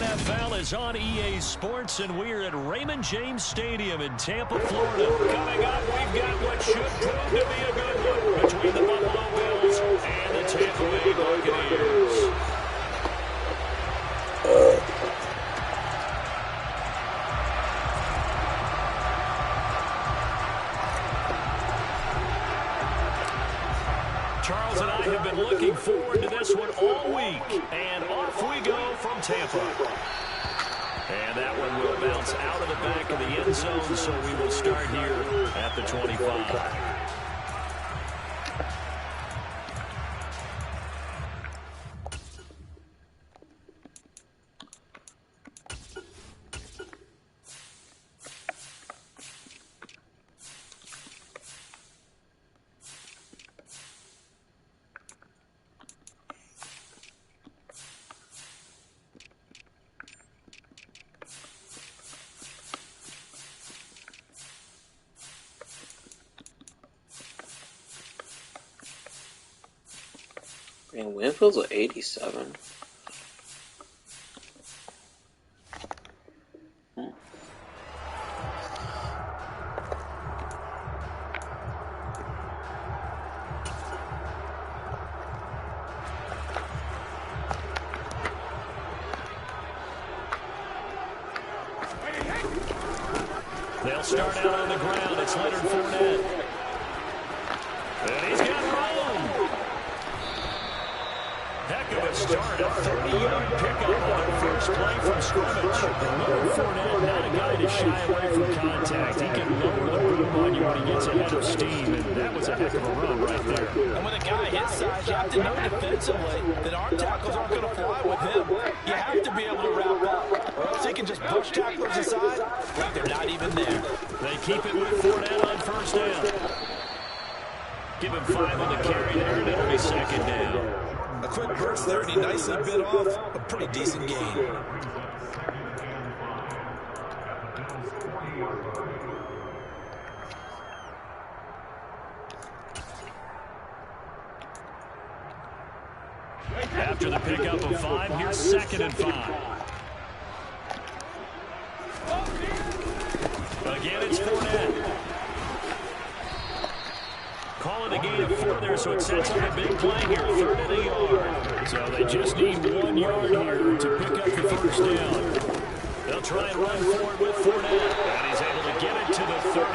NFL is on EA Sports, and we're at Raymond James Stadium in Tampa, Florida. Coming up, we've got what should prove to be a good one between the Buffalo Bills and the Tampa Bay Buccaneers. Charles and I have been looking forward to this one all week, and off we go from Tampa. And that one will bounce out of the back of the end zone, so we will start here at the 25. Man, Winfield's at 87. They'll start out on the ground. It's Leonard Fournette. And he's got room. Heck of a start. A 30-yard pickup on their first play from scrimmage. Leonard Fournette, not a guy to shy away from contact. He can lower the boom on you when he gets ahead of steam, and that was a heck of a run right there. And with a guy his size, you have to know defensively that arm tackles aren't going to fly with him. You have to be able to wrap up, or else he can just push tacklers aside like they're not even there. They keep it with Fournette on first down. Give him 5 on the carry there, and it'll be second down. A quick burst there, and he nicely bit off a pretty decent gain. After the pickup of 5, here's 2nd and 5. Again, it's Fournette. Calling a gain of 4 there, so it sets up a big play here, 3rd and a yard. So they just need 1 yard here to pick up the first down. They'll try and run forward with Fournette. And he's able to get it to the 33.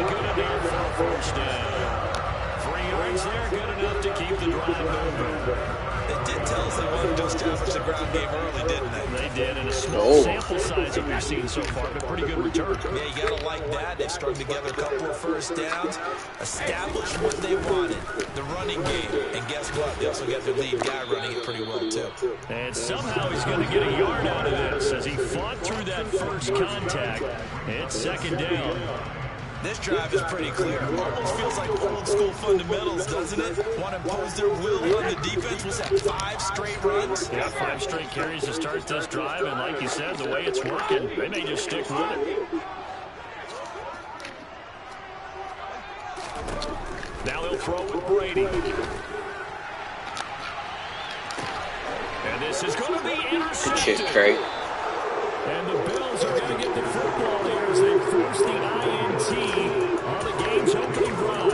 Good enough for a first down. 3 yards there, good enough to keep the drive moving. They did tell us they wanted to establish the ground game early, didn't they? They did, and a small sample size that we've seen so far, but pretty good return. Yeah, you got to like that. They've strung together a couple of first downs, established what they wanted, the running game. And guess what? They also got their lead guy running it pretty well, too. And somehow he's going to get a yard out of this as he fought through that first contact. It's 2nd down. This drive is pretty clear. Almost feels like old school fundamentals, doesn't it? Want to impose their will on the defense. Was that 5 straight runs? Yeah, 5 straight carries to start this drive, and like you said, the way it's working, they may just stick with it. Now they'll throw with Brady. And this is going to be intercepted. Good Craig. And the Bills are going to get the football here as they force the INT on the game's opening drive.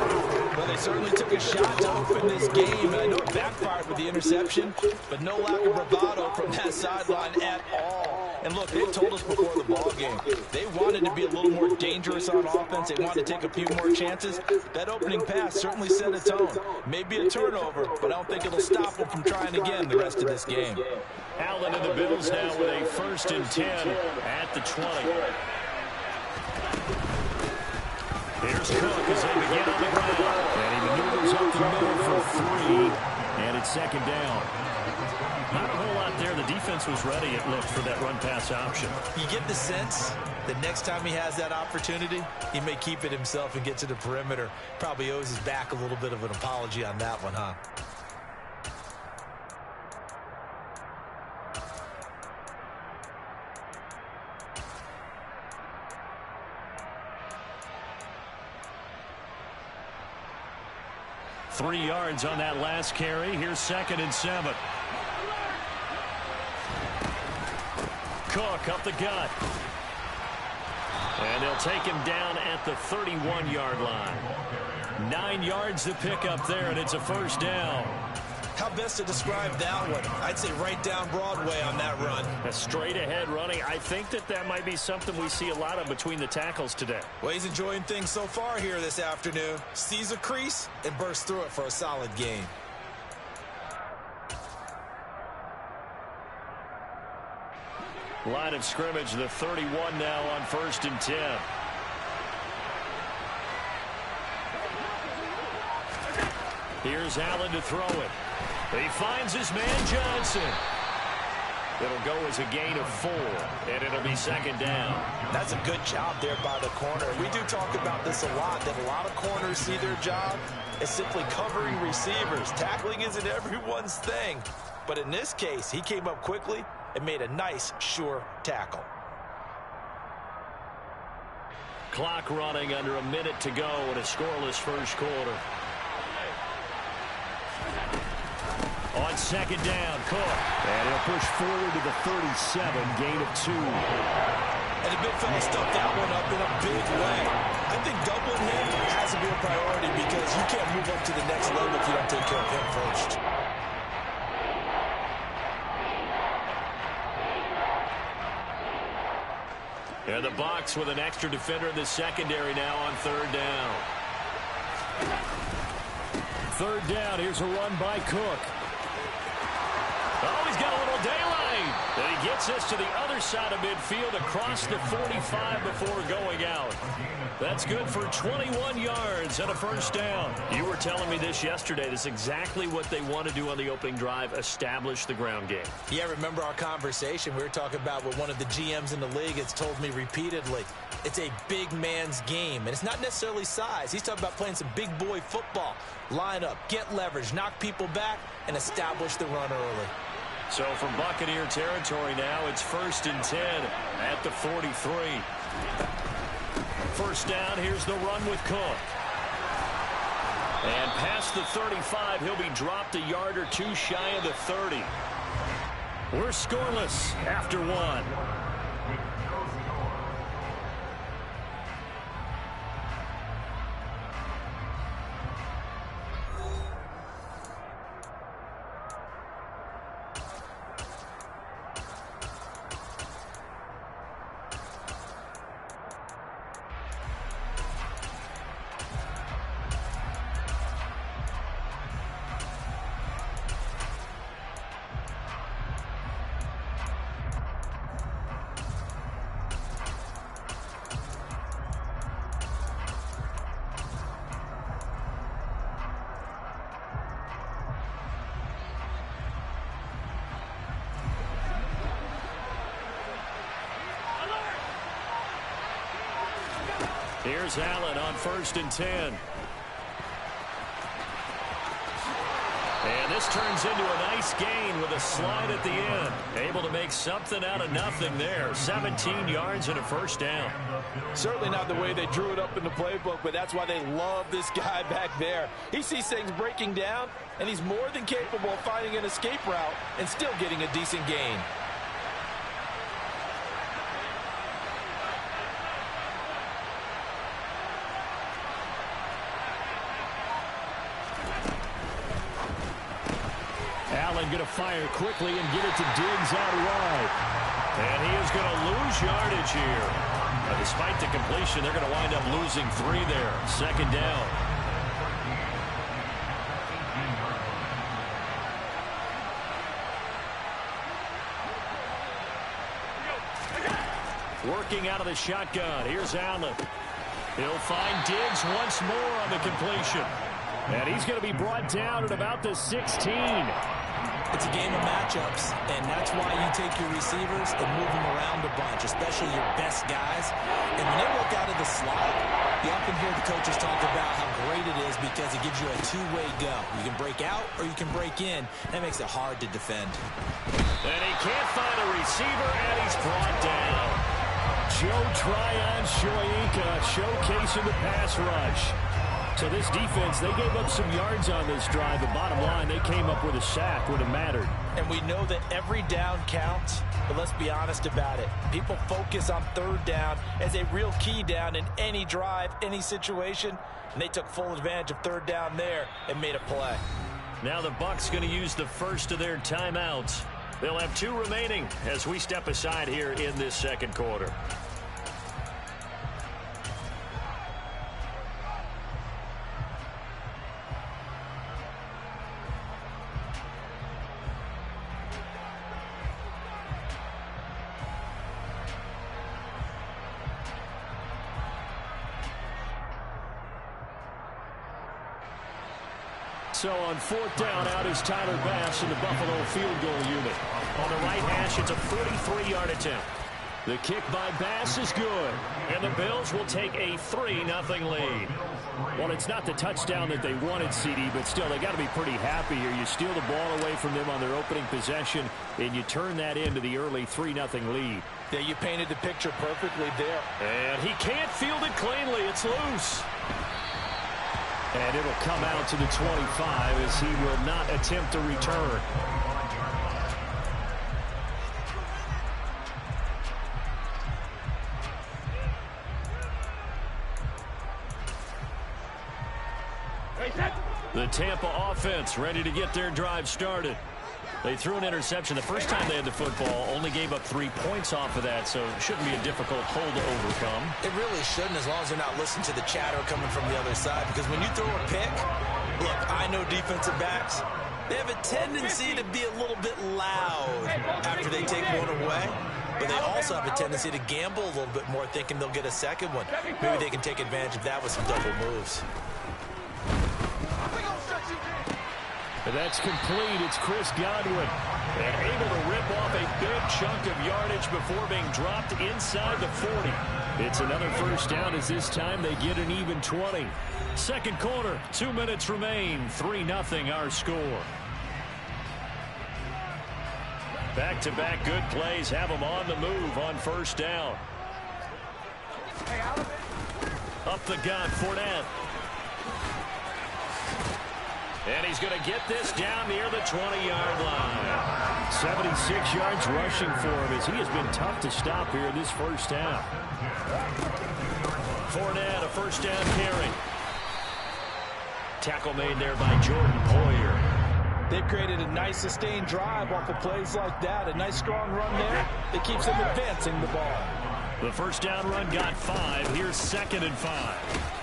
Well, they certainly took a shot to open this game, and I know it backfired with the interception, but no lack of bravado from that sideline at all. And look, they told us before the ball game, they wanted to be a little more dangerous on offense. They wanted to take a few more chances. That opening pass certainly set a tone. Maybe a turnover, but I don't think it'll stop them from trying again the rest of this game. Allen and the Bills now with a 1st and 10 at the 20. Here's Cook as they begin on the ground. And he maneuvers up the middle for 3. And it's 2nd down. Not a whole lot there. The defense was ready, it looked, for that run-pass option. You get the sense that next time he has that opportunity, he may keep it himself and get to the perimeter. Probably owes his back a little bit of an apology on that one, huh? Three yards on that last carry. Here's 2nd and 7. Cook up the gut. And they'll take him down at the 31-yard line. 9 yards to pick up there, and it's a first down. How best to describe that one? I'd say right down Broadway on that run. A straight-ahead running. I think that might be something we see a lot of between the tackles today. Well, he's enjoying things so far here this afternoon. Sees a crease and bursts through it for a solid gain. Line of scrimmage, the 31 now on 1st and 10. Here's Allen to throw it. He finds his man Johnson. It'll go as a gain of 4, and it'll be 2nd down. That's a good job there by the corner. We do talk about this a lot, that a lot of corners see their job as simply covering receivers. Tackling isn't everyone's thing. But in this case, he came up quickly and made a nice, sure tackle. Clock running under a minute to go in a scoreless first quarter. On 2nd down, Cook. And he'll push forward to the 37, gain of 2. And the big fella stuffed that one up in a big way. I think doubling him has to be a priority because you can't move up to the next level if you don't take care of him first. And the Bucs with an extra defender in the secondary now on 3rd down. 3rd down, here's a run by Cook. Oh, he's got a little daylight. And he gets us to the other side of midfield across the 45 before going out. That's good for 21 yards and a first down. You were telling me this yesterday. This is exactly what they want to do on the opening drive, establish the ground game. Yeah, remember our conversation. We were talking about what one of the GMs in the league has told me repeatedly. It's a big man's game, and it's not necessarily size. He's talking about playing some big boy football. Line up, get leverage, knock people back, and establish the run early. So from Buccaneer territory now, it's 1st and 10 at the 43. First down, here's the run with Cook. And past the 35, he'll be dropped a yard or 2 shy of the 30. We're scoreless after 1. Here's Allen on 1st and 10. And this turns into a nice gain with a slide at the end. Able to make something out of nothing there. 17 yards and a first down. Certainly not the way they drew it up in the playbook, but that's why they love this guy back there. He sees things breaking down, and he's more than capable of finding an escape route and still getting a decent gain. Allen going to fire quickly and get it to Diggs out wide. And he is going to lose yardage here. Despite the completion, they're going to wind up losing 3 there. 2nd down. Working out of the shotgun. Here's Allen. He'll find Diggs once more on the completion. And he's going to be brought down at about the 16. It's a game of matchups, and that's why you take your receivers and move them around a bunch, especially your best guys. And when they work out of the slot, you often hear the coaches talk about how great it is because it gives you a two-way go. You can break out or you can break in. That makes it hard to defend. And he can't find a receiver, and he's brought down. Joe Tryon Shoyinka showcasing the pass rush. So this defense, they gave up some yards on this drive, but bottom line, they came up with a sack when it mattered. And we know that every down counts, but let's be honest about it. People focus on third down as a real key down in any drive, any situation, and they took full advantage of third down there and made a play. Now the Bucs going to use the first of their timeouts. They'll have 2 remaining as we step aside here in this second quarter. So on 4th down, out is Tyler Bass in the Buffalo field goal unit. On the right hash, it's a 43-yard attempt. The kick by Bass is good. And the Bills will take a 3-0 lead. Well, it's not the touchdown that they wanted, CD, but still, they got to be pretty happy here. You steal the ball away from them on their opening possession, and you turn that into the early 3-0 lead. Yeah, you painted the picture perfectly there. And he can't field it cleanly. It's loose. And it'll come out to the 25 as he will not attempt to return. The Tampa offense ready to get their drive started. They threw an interception the first time they had the football, only gave up 3 points off of that, so it shouldn't be a difficult hole to overcome. It really shouldn't, as long as they're not listening to the chatter coming from the other side, because when you throw a pick, look, I know defensive backs, they have a tendency to be a little bit loud after they take one away, but they also have a tendency to gamble a little bit more, thinking they'll get a second one. Maybe they can take advantage of that with some double moves. And that's complete. It's Chris Godwin. And able to rip off a big chunk of yardage before being dropped inside the 40. It's another first down as this time they get an even 20. Second quarter, 2 minutes remain. 3-0 our score. Back-to-back good plays have them on the move on first down. Up the gut, Fournette. And he's going to get this down near the 20-yard line. 76 yards rushing for him as he has been tough to stop here in this first half. Fournette, a first down carry. Tackle made there by Jordan Poyer. They've created a nice sustained drive off of plays like that. A nice strong run there that keeps them advancing the ball. The first down run got 5. Here's 2nd and 5.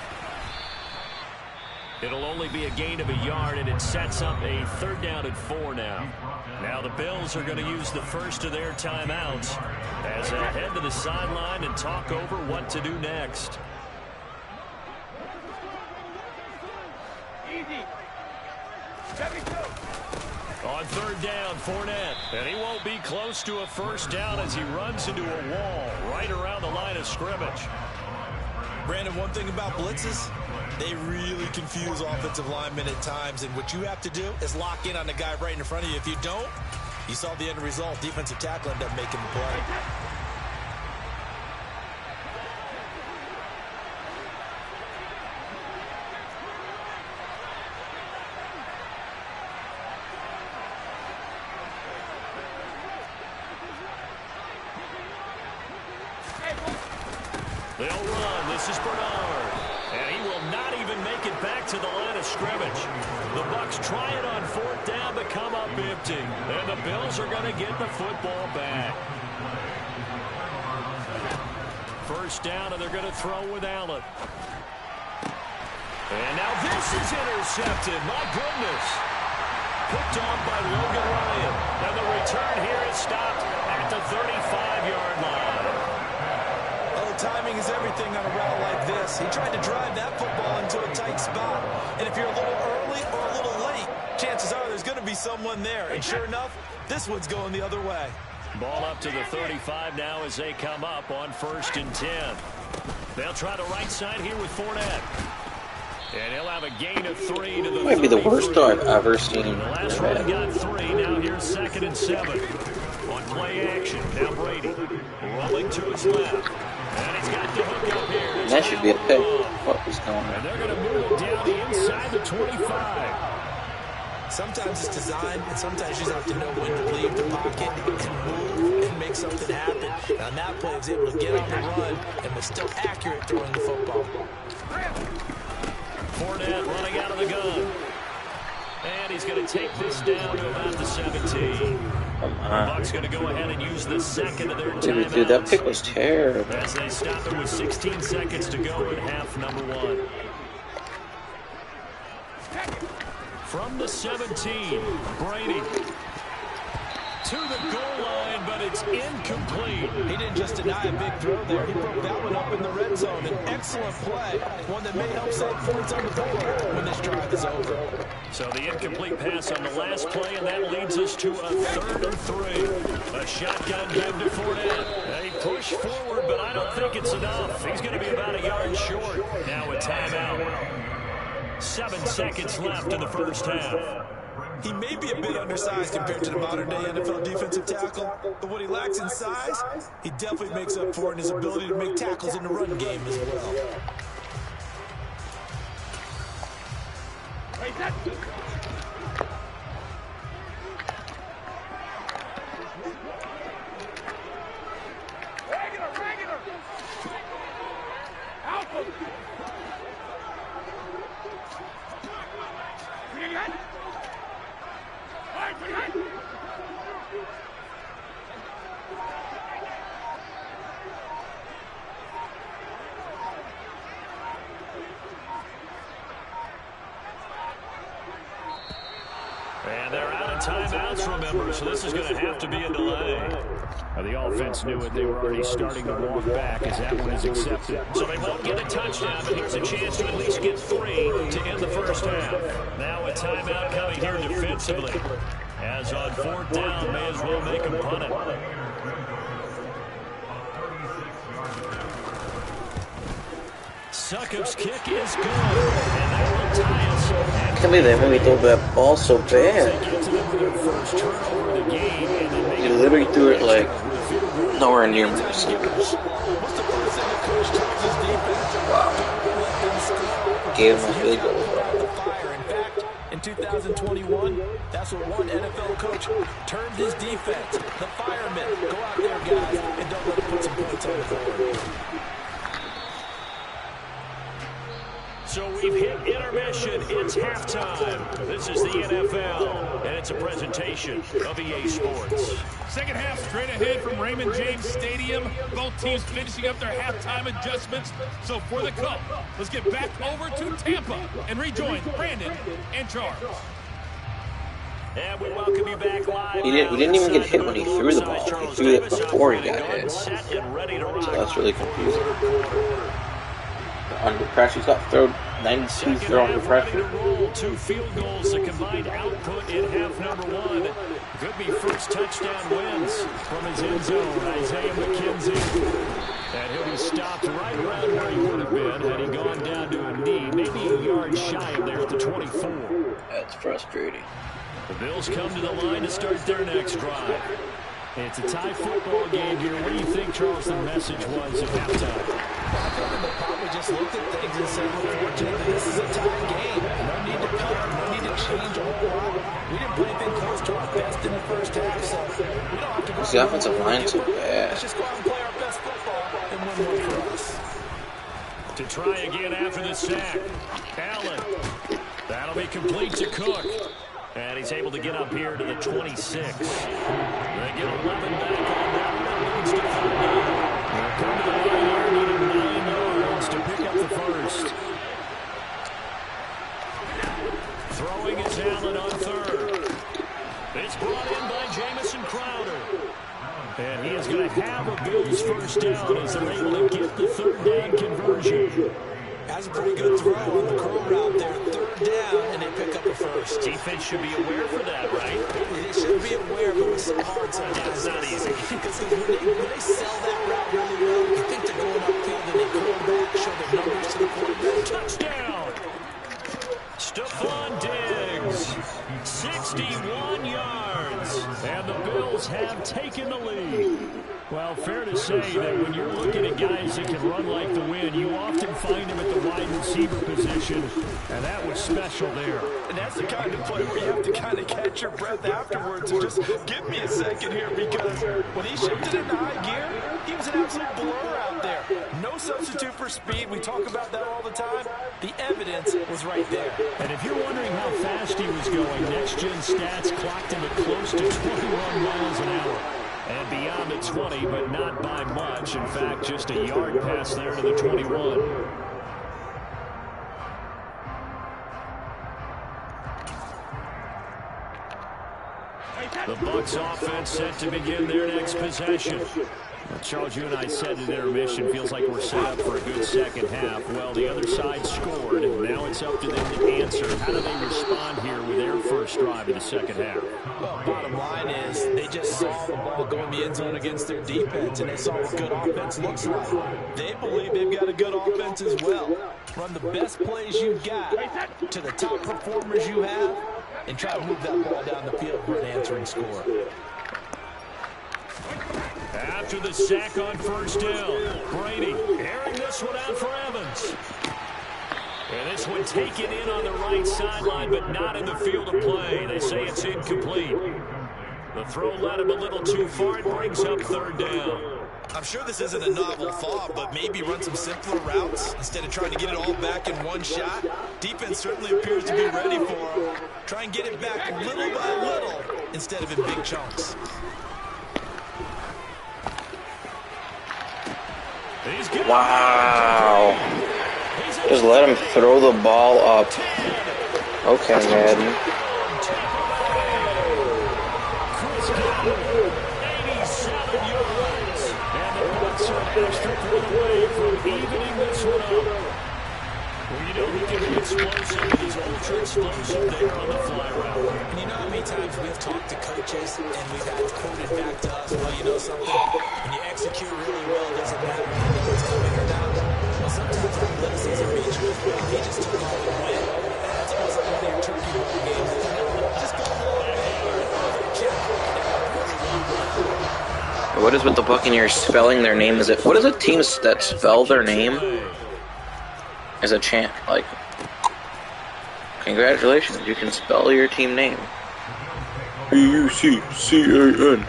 It'll only be a gain of a yard, and it sets up a 3rd down and 4 now. Now the Bills are going to use the first of their timeouts as they head to the sideline and talk over what to do next. On 3rd down, Fournette. And he won't be close to a first down as he runs into a wall right around the line of scrimmage. Brandon, one thing about blitzes, they really confuse offensive linemen at times, and what you have to do is lock in on the guy right in front of you. If you don't, you saw the end result. Defensive tackle ended up making the play. They'll run. This is Bernard. And he will not even make it back to the line of scrimmage. The Bucs try it on 4th down to come up empty. And the Bills are going to get the football back. First down, and they're going to throw with Allen. And now this is intercepted. My goodness. Picked off by Logan Ryan. And the return here is stopped at the 35-yard line. Timing is everything on a route like this. He tried to drive that football into a tight spot. And if you're a little early or a little late, chances are there's going to be someone there. And sure enough, this one's going the other way. Ball up to the 35 now as they come up on 1st and 10. They'll try the right side here with Fournette. And he'll have a gain of 3 to the Might be the worst throw I've ever seen. The last one got 3. Now here's 2nd and 7. On play action, now Brady rolling to his left. And he's got the hook up here. And that should be a pick. What was going And on? they're going to move it down the inside the 25. Sometimes it's design, and sometimes you just have to know when to leave the pocket and move and make something happen. Now, on that play, he was able to get on the run and was still accurate throwing the football. Fournette running out of the gun. And he's going to take this down to about the 17. Come The on. Bucs going to go ahead and use the second of their timeouts. Dude, that pick was terrible. As they stop it with 16 seconds to go in half number 1. From the 17, Brady to the goal line, but it's incomplete. He didn't just deny a big throw there. He broke that one up in the red zone. An excellent play, one that may help save points on the board when this drive is over. So the incomplete pass on the last play, and that leads us to a 3rd and 3. A shotgun give to Fournette. They push forward, but I don't think it's enough. He's going to be about a yard short. Now a timeout. 7 seconds left in the first half. He may be a bit undersized compared to the modern-day NFL defensive tackle, but what he lacks in size, he definitely makes up for it in his ability to make tackles in the run game as well. And they're out of timeouts, remember, so this is going to have to be a delay. Now, the offense knew it. They were already starting to walk back as that one is accepted. So they won't get a touchdown, but here's a chance to at least get 3 to end the first half. Now a timeout coming here defensively. As on 4th down, may as well make him punt it. Succop's kick is good, and that will tie us. I can't believe they made me throw that ball so bad. He literally threw it like nowhere near my receivers. Wow. Gave him a field goal. In fact, in 2021, that's what one NFL coach termed his defense. The firemen. Go out there, guys, and don't let them put some points on the board. So we've hit intermission. It's halftime. This is the NFL, and it's a presentation of EA Sports. Second half straight ahead from Raymond James Stadium. Both teams finishing up their halftime adjustments. So for the Cup, let's get back over to Tampa and rejoin Brandon and Charles. And we welcome you back live. He didn't even get hit when he threw the ball. He threw it before he got hit. So that's really confusing. Under pressure, he's got thrown 92 throw under pressure. 2 field goals, the combined output in half number 1. Could be first touchdown wins from his end zone, Isaiah McKenzie. And he'll be stopped right around where he would have been had he gone down to a knee, maybe a yard shy of there at the 24. That's frustrating. The Bills come to the line to start their next drive. It's a tie football game here. What do you think, Charles, the message was at halftime? I think they probably just looked at things and said, unfortunately, this is a tie game. No need to punt, no need to change a whole lot. We didn't play anything close to our best in the first half, so we don't have to go. Is the offensive line too bad? Let's just go out and play our best football and win one for us. To try again after the sack. Allen. That'll be complete to Cook. And he's able to get up here to the 26. They get 11 back on that. Leads to 30. They'll come to the line here, needing 9 yards to pick up the first. Throwing is Allen on 3rd. It's brought in by Jamison Crowder. And he is going to have a Bills first down as they're able to get the 3rd down conversion. Has a pretty good throw on the curl route there. 3rd down, and they pick up a first. Defense should be aware for that, right? They should be aware, but it's so hard sometimes. It's not easy. Because when they sell that route really well, you think they're going upfield, and they curl back, show their numbers to the quarterback. Touchdown! Stephon Diggs, 61 yards, and the Bills have taken the lead. Well, fair to say that when you're looking at guys that can run like the wind, you often find them at the wide receiver position, and that was special there. And that's the kind of play where you have to kind of catch your breath afterwards and just give me a second here, because when he shifted into high gear, he was an absolute blur out there. No substitute for speed. We talk about that all the time. The evidence was right there. And if you're wondering how fast he was going, next-gen stats clocked him at close to 21 miles an hour. And beyond the 20, but not by much. In fact, just a yard pass there to the 21. The Bucs offense set to begin their next possession. Well, Charles, you and I said in intermission, feels like we're set up for a good second half. Well, the other side scored, and now it's up to them to answer. How do they respond here with their first drive of the second half? Well, bottom line is they just saw the ball go in the end zone against their defense, and they saw what good offense looks like. They believe they've got a good offense as well. Run the best plays you've got to the top performers you have, and try to move that ball down the field for an answering score. After the sack on first down, Brady airing this one out for Evans. And this one taken in on the right sideline, but not in the field of play. They say it's incomplete. The throw led him a little too far. It brings up third down. I'm sure this isn't a novel thought, but maybe run some simpler routes instead of trying to get it all back in one shot. Defense certainly appears to be ready for him. Try and get it back little by little instead of in big chunks. Wow. Just let him throw the ball up. Okay, Madden. 87 yards. And the Bucs are an extra point away from evening this one up. Well, you know he can be explosive. He's ultra-explosive there on the fly route. And you know how many times we've talked to coaches and we've had it quoted back to us, well, you know something? When you execute really well, it doesn't matter what's coming or not. Well, sometimes athleticism beats you. He just took off and went. That's almost like one of your turkey ball games. Just go a little bit. Check. What is with the Buccaneers spelling their name? Is it, what is it, teams that spell their name as a chant? Like, congratulations, you can spell your team name. Buccan.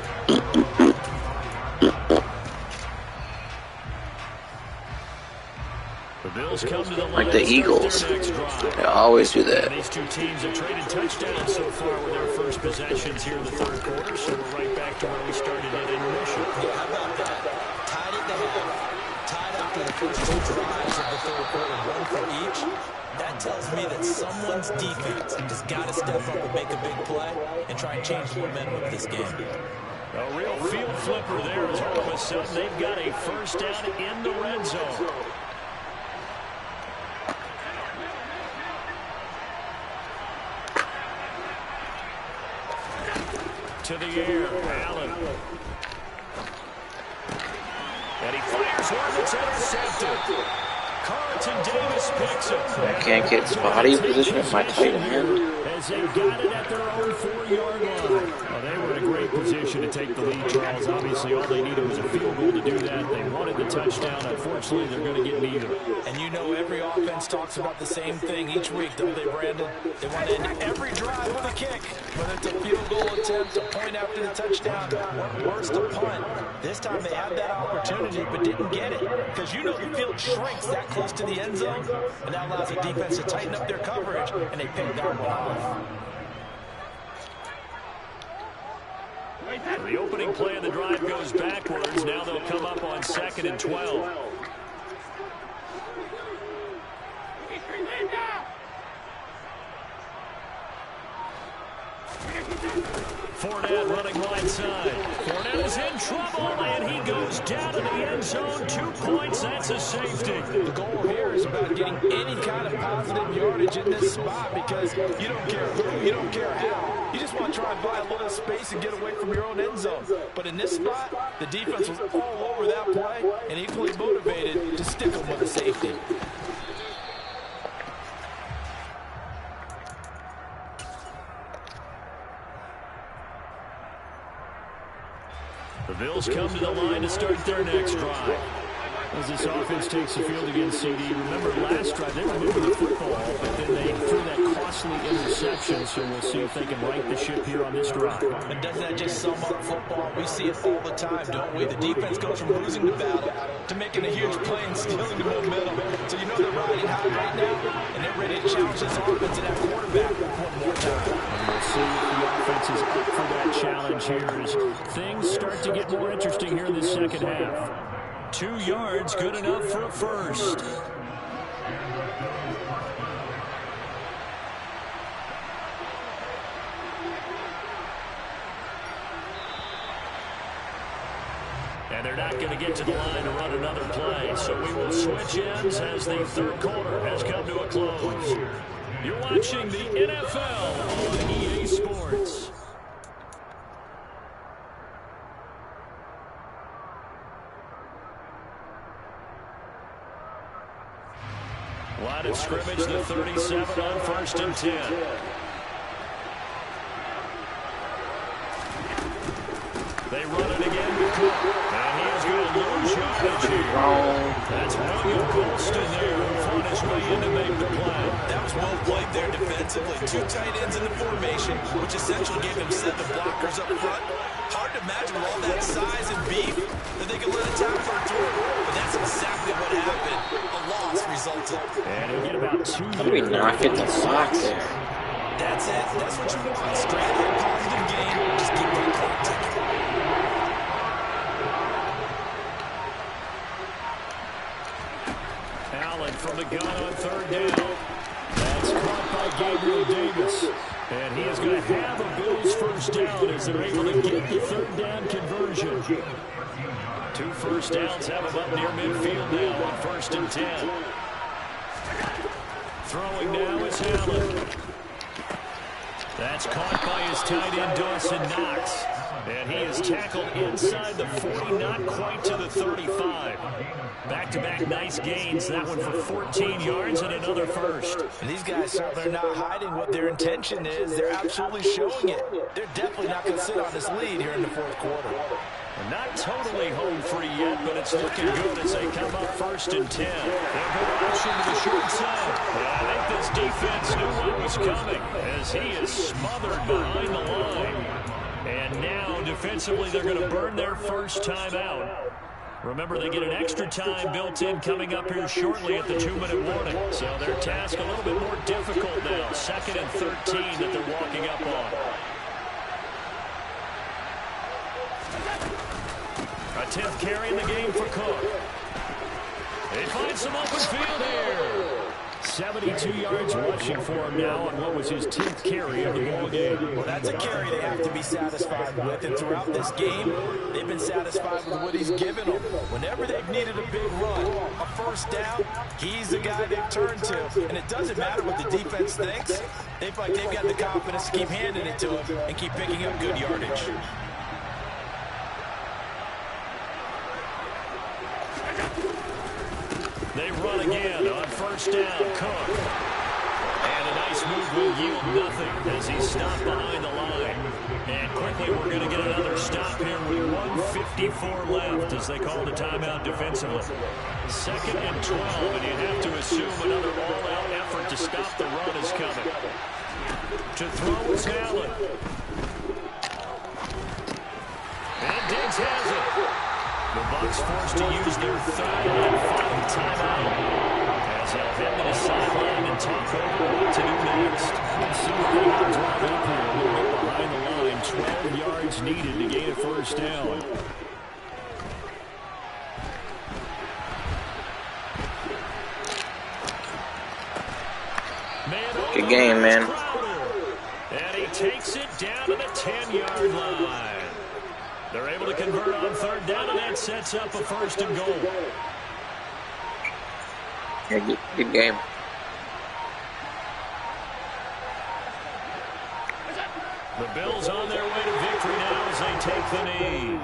The Bills come to the Like the Eagles. They always do that. These two teams have traded touchdowns so far with their first possessions here in the third quarter, so we're right back to where we started at intermission. Yeah, how about that? Tied at the half. Tied after the first two drives of the third quarter, one for each. That tells me that someone's defense has got to step up and make a big play and try and change the momentum of this game. A real field flipper there as all of a sudden they've got a first down in the red zone. To the air, Allen. And he fires one that's intercepted. Carlton Davis picks it. I can't get spotty position at my tight end. As they got it at their own 4-yard line. Well, they were in a great position to take the lead, Charles. Obviously, all they needed was a field goal to do that. They wanted the touchdown. Unfortunately, they're going to get neither. And you know every offense talks about the same thing each week, don't they, Brandon? They want to end every drive with a kick. Whether it's a field goal attempt, a point after the touchdown, or worse, a punt. This time they had that opportunity but didn't get it. Because you know the field shrinks that close to the end zone, and that allows the defense to tighten up their coverage, and they pick that one off. The opening play of the drive goes backwards. Now they'll come up on 2nd and 12. Fournette running right side. Fournette is in trouble, and he goes down to the end zone. 2 points, that's a safety. The goal here is about getting any kind of positive yardage in this spot, because you don't care who, you don't care how. You just want to try and buy a little space and get away from your own end zone. But in this spot, the defense was all over that play and equally motivated to stick them with a safety. The Bills come to the line to start their next drive. As this offense takes the field against CD, remember last drive they were moving the football, but then they threw that costly interception, so we'll see if they can right the ship here on this drive. And doesn't that just sum up football? We see it all the time, don't we? The defense goes from losing the battle to making a huge play and stealing the momentum. So you know they're riding high right now, and they're ready to challenge this offense and that quarterback one more time. And we'll see if the offense is up for that challenge here as things start to get more interesting here in the second half. 2 yards, good enough for a first. And they're not going to get to the line to run another play, so we will switch ends as the third quarter has come to a close. You're watching the NFL on EA Sports. Line of scrimmage, the 37 on 1st and 10. They run it again with Cook. And he is going to lose yardage here. That's William Colston there who fought his way in to make the play. That was well played there defensively. 2 tight ends in the formation, which essentially gave him 7 blockers up front. Hard to imagine with all that size and beef that they could let a tackler through. But that's exactly what happened. A loss resulted. And he'll get about 2 yards. How do we not get the box there? That's it. That's what you want. Straight ahead, positive game. Just keep that clock ticking. Allen from the gun on 3rd down. That's caught by Gabriel Davis. And he is going to have a Bills first down as they're able to get the 3rd down conversion. 2 first downs have him up near midfield now on 1st and 10. Throwing now is Allen. That's caught by his tight end Dawson Knox. And he is tackled inside the 40, not quite to the 35. Back-to-back nice gains. That one for 14 yards and another first. And these guys certainly are not hiding what their intention is. They're absolutely showing it. They're definitely not going to sit on this lead here in the 4th quarter. Not totally home free yet, but it's looking good as they come up 1st and 10. They'll go rushing to the short side. I think this defense knew what was coming as he is smothered behind the line. And now, defensively, they're going to burn their first time out. Remember, they get an extra time built in coming up here shortly at the 2-minute warning. So their task a little bit more difficult now. 2nd and 13 that they're walking up on. A 10th carry in the game for Cook. They find some open field here. 72 yards rushing for him now on what was his 10th carry of the ball game. Well, that's a carry they have to be satisfied with. And throughout this game, they've been satisfied with what he's given them. Whenever they've needed a big run, a first down, he's the guy they've turned to. And it doesn't matter what the defense thinks. They feel like they've got the confidence to keep handing it to him and keep picking up good yardage. They run again on 1st down. Cook. And a nice move will yield nothing as he's stopped behind the line. And quickly we're going to get another stop here with 1:54 left as they call the timeout defensively. 2nd and 12, and you have to assume another all-out effort to stop the run is coming. To throw is Allen. And Diggs has it. The Bucs forced to use their 3rd and final timeout as they'll head to the sideline and talk over what to do next. Let's see what they can drive up here a little bit behind the line. 12 yards needed to gain a first down. Good game, man. And he takes it down to the 10-yard line. They're able to convert on 3rd down, and that sets up a 1st and goal. Yeah, good game. The Bills on their way to victory now as they take the knee.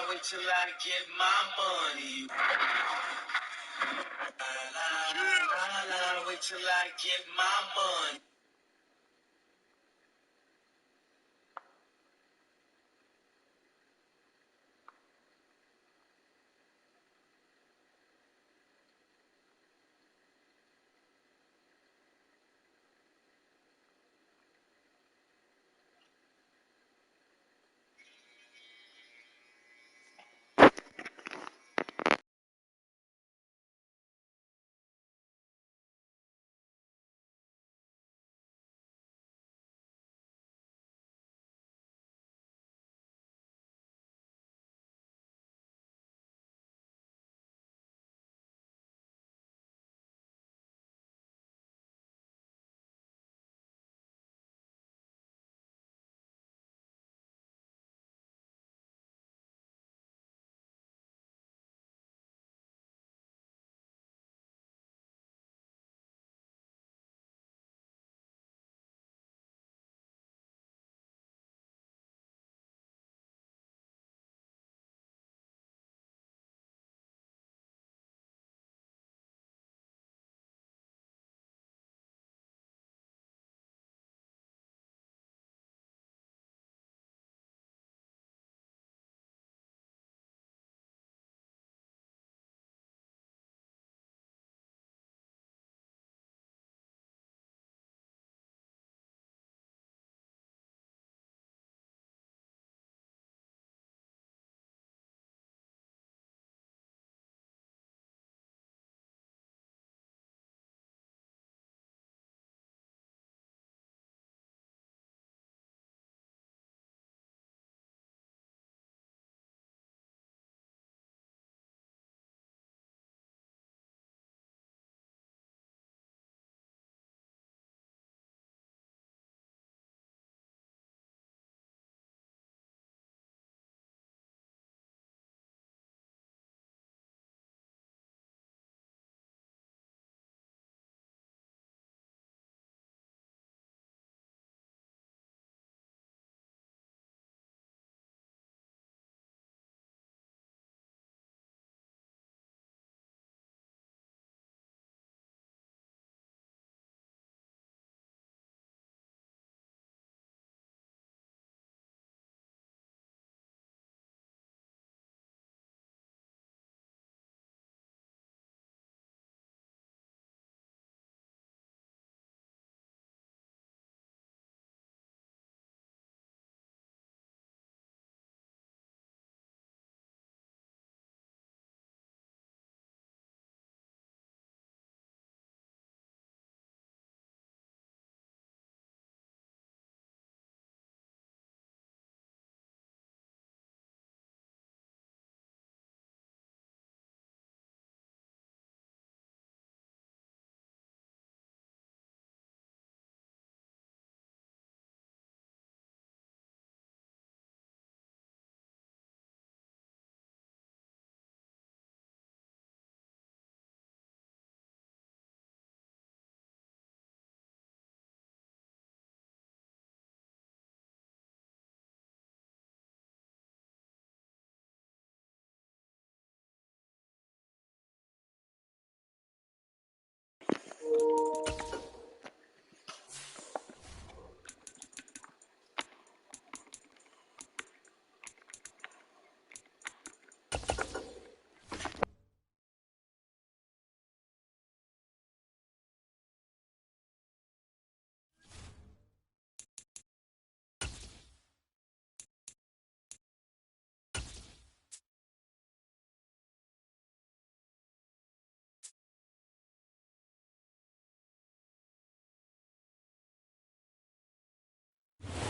wait till I get my money. Wait till I get my money.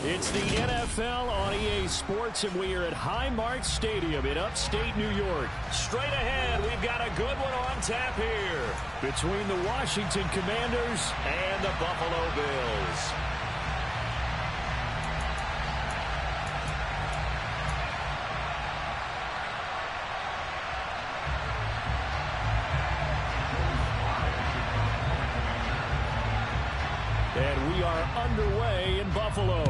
It's the NFL on EA Sports, and we are at Highmark Stadium in upstate New York. Straight ahead, we've got a good one on tap here between the Washington Commanders and the Buffalo Bills. And we are underway in Buffalo.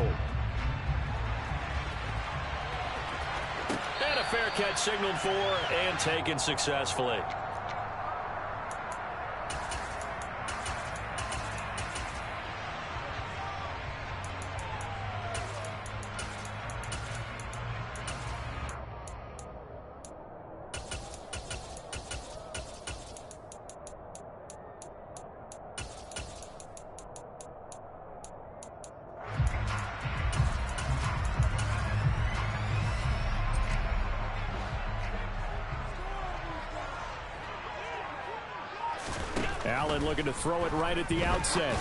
And a fair catch signaled for and taken successfully. Allen looking to throw it right at the outset.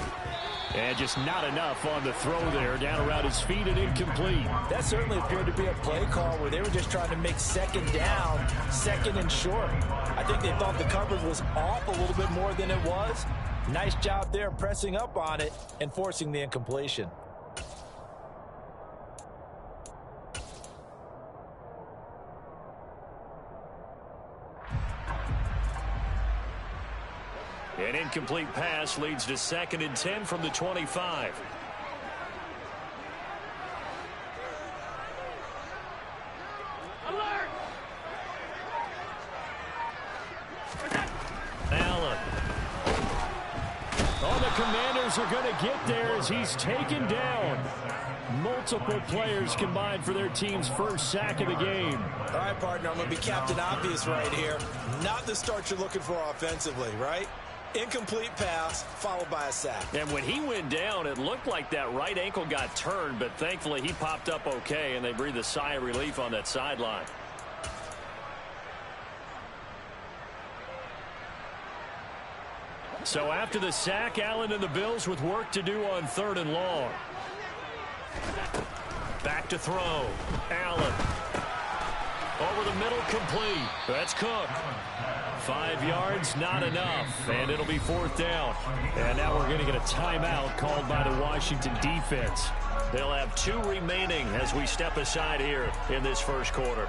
And just not enough on the throw there. Down around his feet and incomplete. That certainly appeared to be a play call where they were just trying to make second down, second and short. I think they thought the coverage was off a little bit more than it was. Nice job there pressing up on it and forcing the incompletion. An incomplete pass leads to 2nd and 10 from the 25. Alert! Allen. Oh, the Commanders are going to get there as he's taken down. Multiple players combined for their team's first sack of the game. All right, partner, I'm going to be Captain Obvious right here. Not the start you're looking for offensively, right? Incomplete pass, followed by a sack. And when he went down, it looked like that right ankle got turned, but thankfully he popped up okay, and they breathed a sigh of relief on that sideline. So after the sack, Allen and the Bills with work to do on 3rd and long. Back to throw. Allen. Over the middle, complete. That's Cook. 5 yards, not enough, and it'll be 4th down. And now we're going to get a timeout called by the Washington defense. They'll have 2 remaining as we step aside here in this first quarter.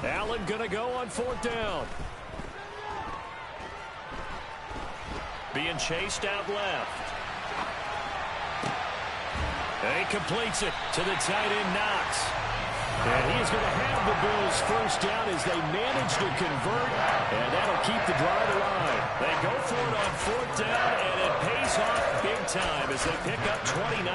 Allen going to go on 4th down. Being chased out left. And he completes it to the tight end, Knox. And he is going to have the Bills first down as they manage to convert, and that'll keep the drive alive. They go for it on 4th down, and it pays off big time as they pick up 29.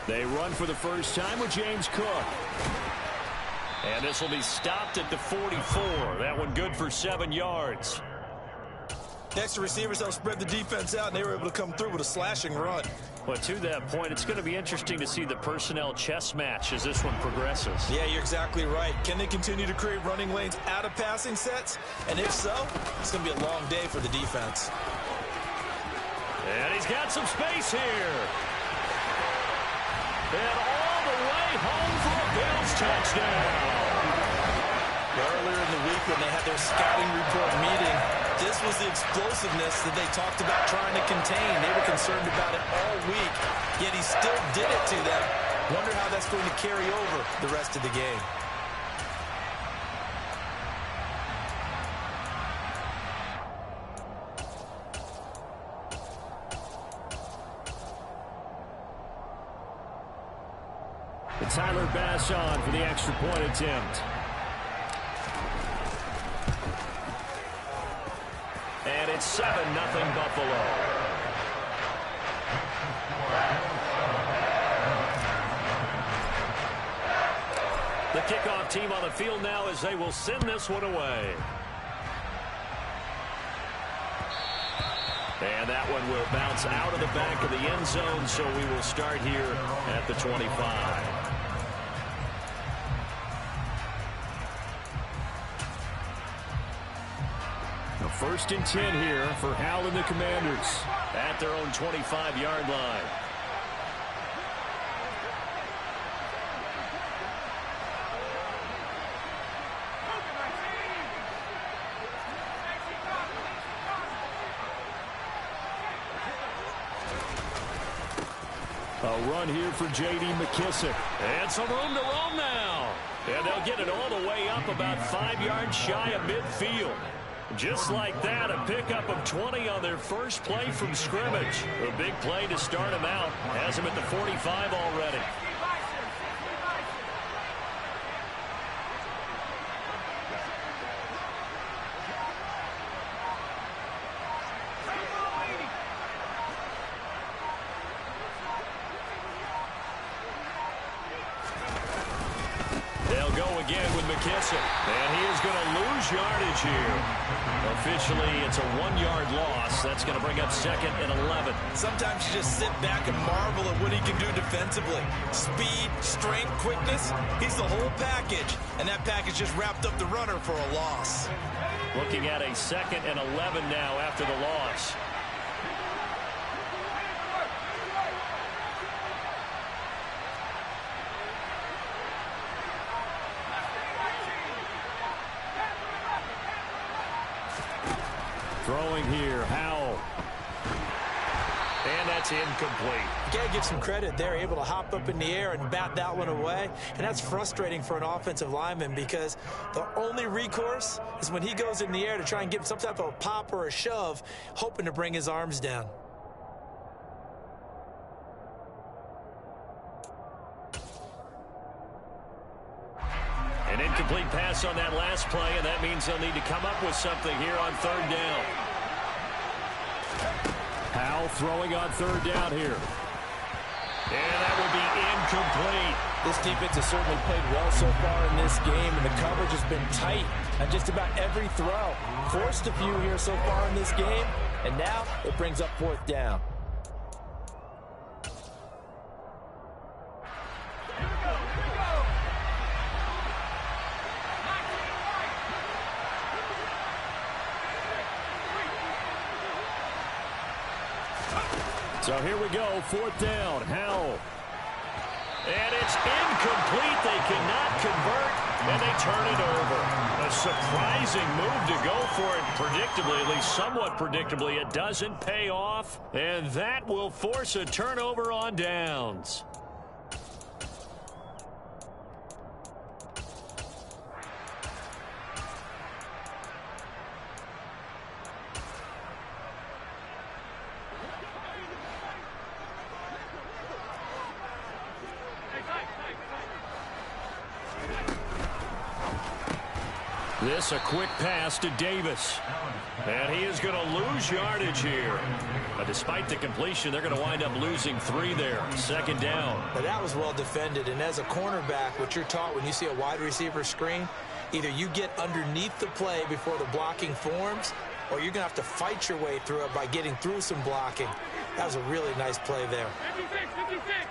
They run for the first time with James Cook. And this will be stopped at the 44. That one good for 7 yards. Next to receivers, they'll spread the defense out, and they were able to come through with a slashing run. Well, to that point, it's going to be interesting to see the personnel chess match as this one progresses. Yeah, you're exactly right. Can they continue to create running lanes out of passing sets? And if so, it's going to be a long day for the defense. And he's got some space here. And all the way home for a Bills touchdown. Earlier in the week when they had their scouting report meeting, this was the explosiveness that they talked about trying to contain. They were concerned about it all week, yet he still did it to them. Wonder how that's going to carry over the rest of the game. Tyler Bass on for the extra point attempt. And it's 7-0 Buffalo. The kickoff team on the field now as they will send this one away. And that one will bounce out of the back of the end zone, so we will start here at the 25. The 1st and 10 here for Hal and the Commanders at their own 25-yard line. A run here for J.D. McKissick. And some room to roam now. And they'll get it all the way up about 5 yards shy of midfield. Just like that, a pickup of 20 on their first play from scrimmage. A big play to start them out. Has them at the 45 already. They'll go again with McKissick. And he is going to lose yardage here. Officially, it's a 1-yard loss. That's going to bring up 2nd and 11. Sometimes you just sit back and marvel at what he can do defensively. Speed, strength, quickness. He's the whole package. And that package just wrapped up the runner for a loss. Looking at a 2nd and 11 now after the loss. Throwing here, Howell. And that's incomplete. You got to give some credit. They're able to hop up in the air and bat that one away. And that's frustrating for an offensive lineman because the only recourse is when he goes in the air to try and give some type of a pop or a shove, hoping to bring his arms down. An incomplete pass on that last play, and that means they'll need to come up with something here on 3rd down. Howell throwing on 3rd down here. And that would be incomplete. This defense has certainly played well so far in this game, and the coverage has been tight on just about every throw. Forced a few here so far in this game, and now it brings up 4th down. So here we go, 4th down, Howell. And it's incomplete. They cannot convert, and they turn it over. A surprising move to go for it predictably, at least somewhat predictably. It doesn't pay off, and that will force a turnover on downs. This a quick pass to Davis. And he is going to lose yardage here. Despite the completion, they're going to wind up losing 3 there. 2nd down. But that was well defended. And as a cornerback, what you're taught when you see a wide receiver screen, either you get underneath the play before the blocking forms, or you're going to have to fight your way through it by getting through some blocking. That was a really nice play there. 56.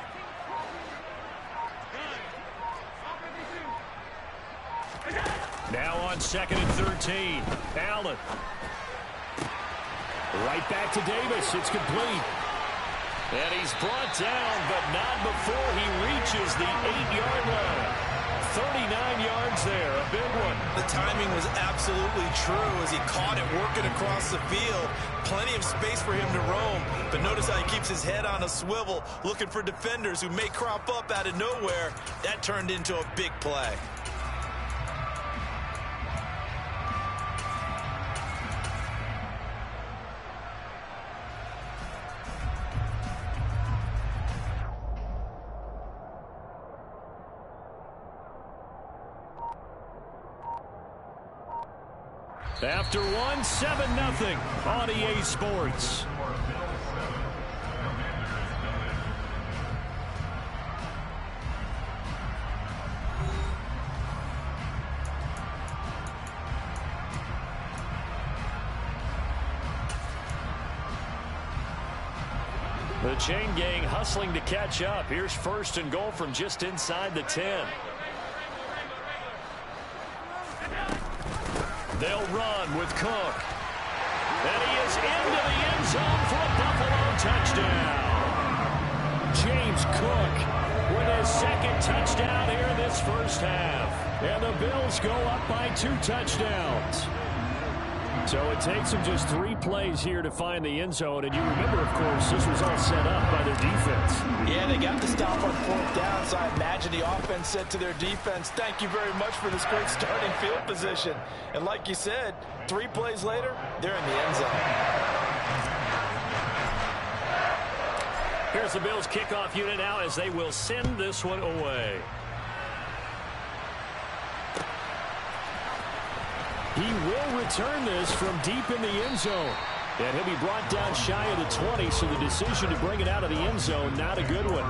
Now on 2nd and 13. Allen. Right back to Davis. It's complete. And he's brought down, but not before he reaches the 8-yard line. 39 yards there, a big one. The timing was absolutely true as he caught it working across the field. Plenty of space for him to roam, but notice how he keeps his head on a swivel, looking for defenders who may crop up out of nowhere. That turned into a big play. After one, 7-0 on EA Sports. The chain gang hustling to catch up. Here's 1st and goal from just inside the 10. They'll run with Cook. And he is into the end zone for a Buffalo touchdown. James Cook with his 2nd touchdown here this first half. And the Bills go up by 2 touchdowns. So it takes them just 3 plays here to find the end zone. And you remember, of course, this was all set up by their defense. Yeah, they got the stop on 4th down, so I imagine the offense said to their defense, thank you very much for this great starting field position. And like you said, 3 plays later, they're in the end zone. Here's the Bills kickoff unit now as they will send this one away. He will return this from deep in the end zone. And he'll be brought down shy of the 20, so the decision to bring it out of the end zone, not a good one.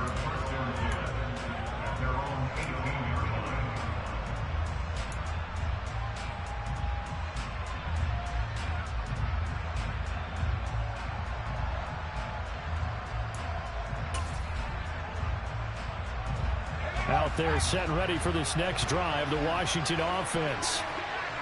Out there set and ready for this next drive, the Washington offense.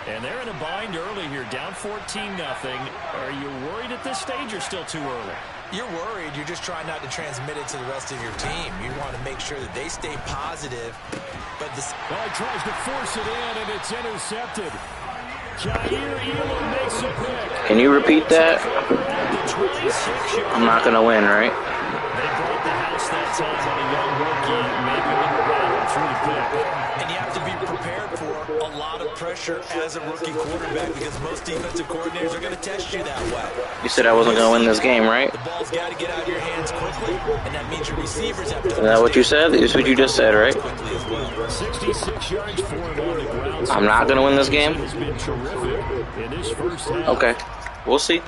And they're in a bind early here, down 14-0. Are you worried at this stage or still too early? You're worried. You're just trying not to transmit it to the rest of your team. You want to make sure that they stay positive. But this... Well, he tries to force it in, and it's intercepted. Jair Elam makes a pick. Can you repeat that? I'm not going to win, right? They brought the house that time on a young rookie, maybe a little rattled through the pick. And you have to be prepared for a lot of pressure as a rookie quarterback because most defensive coordinators are going to test you that way. You said I wasn't going to win this game, right? The ball's got to get out of your hands quickly, and that means your receivers have to... Is that what you said? Is what you just said, right? 66 yards for him on the ground. I'm not going to win this game? Has been terrific in this first half. Okay. We'll see.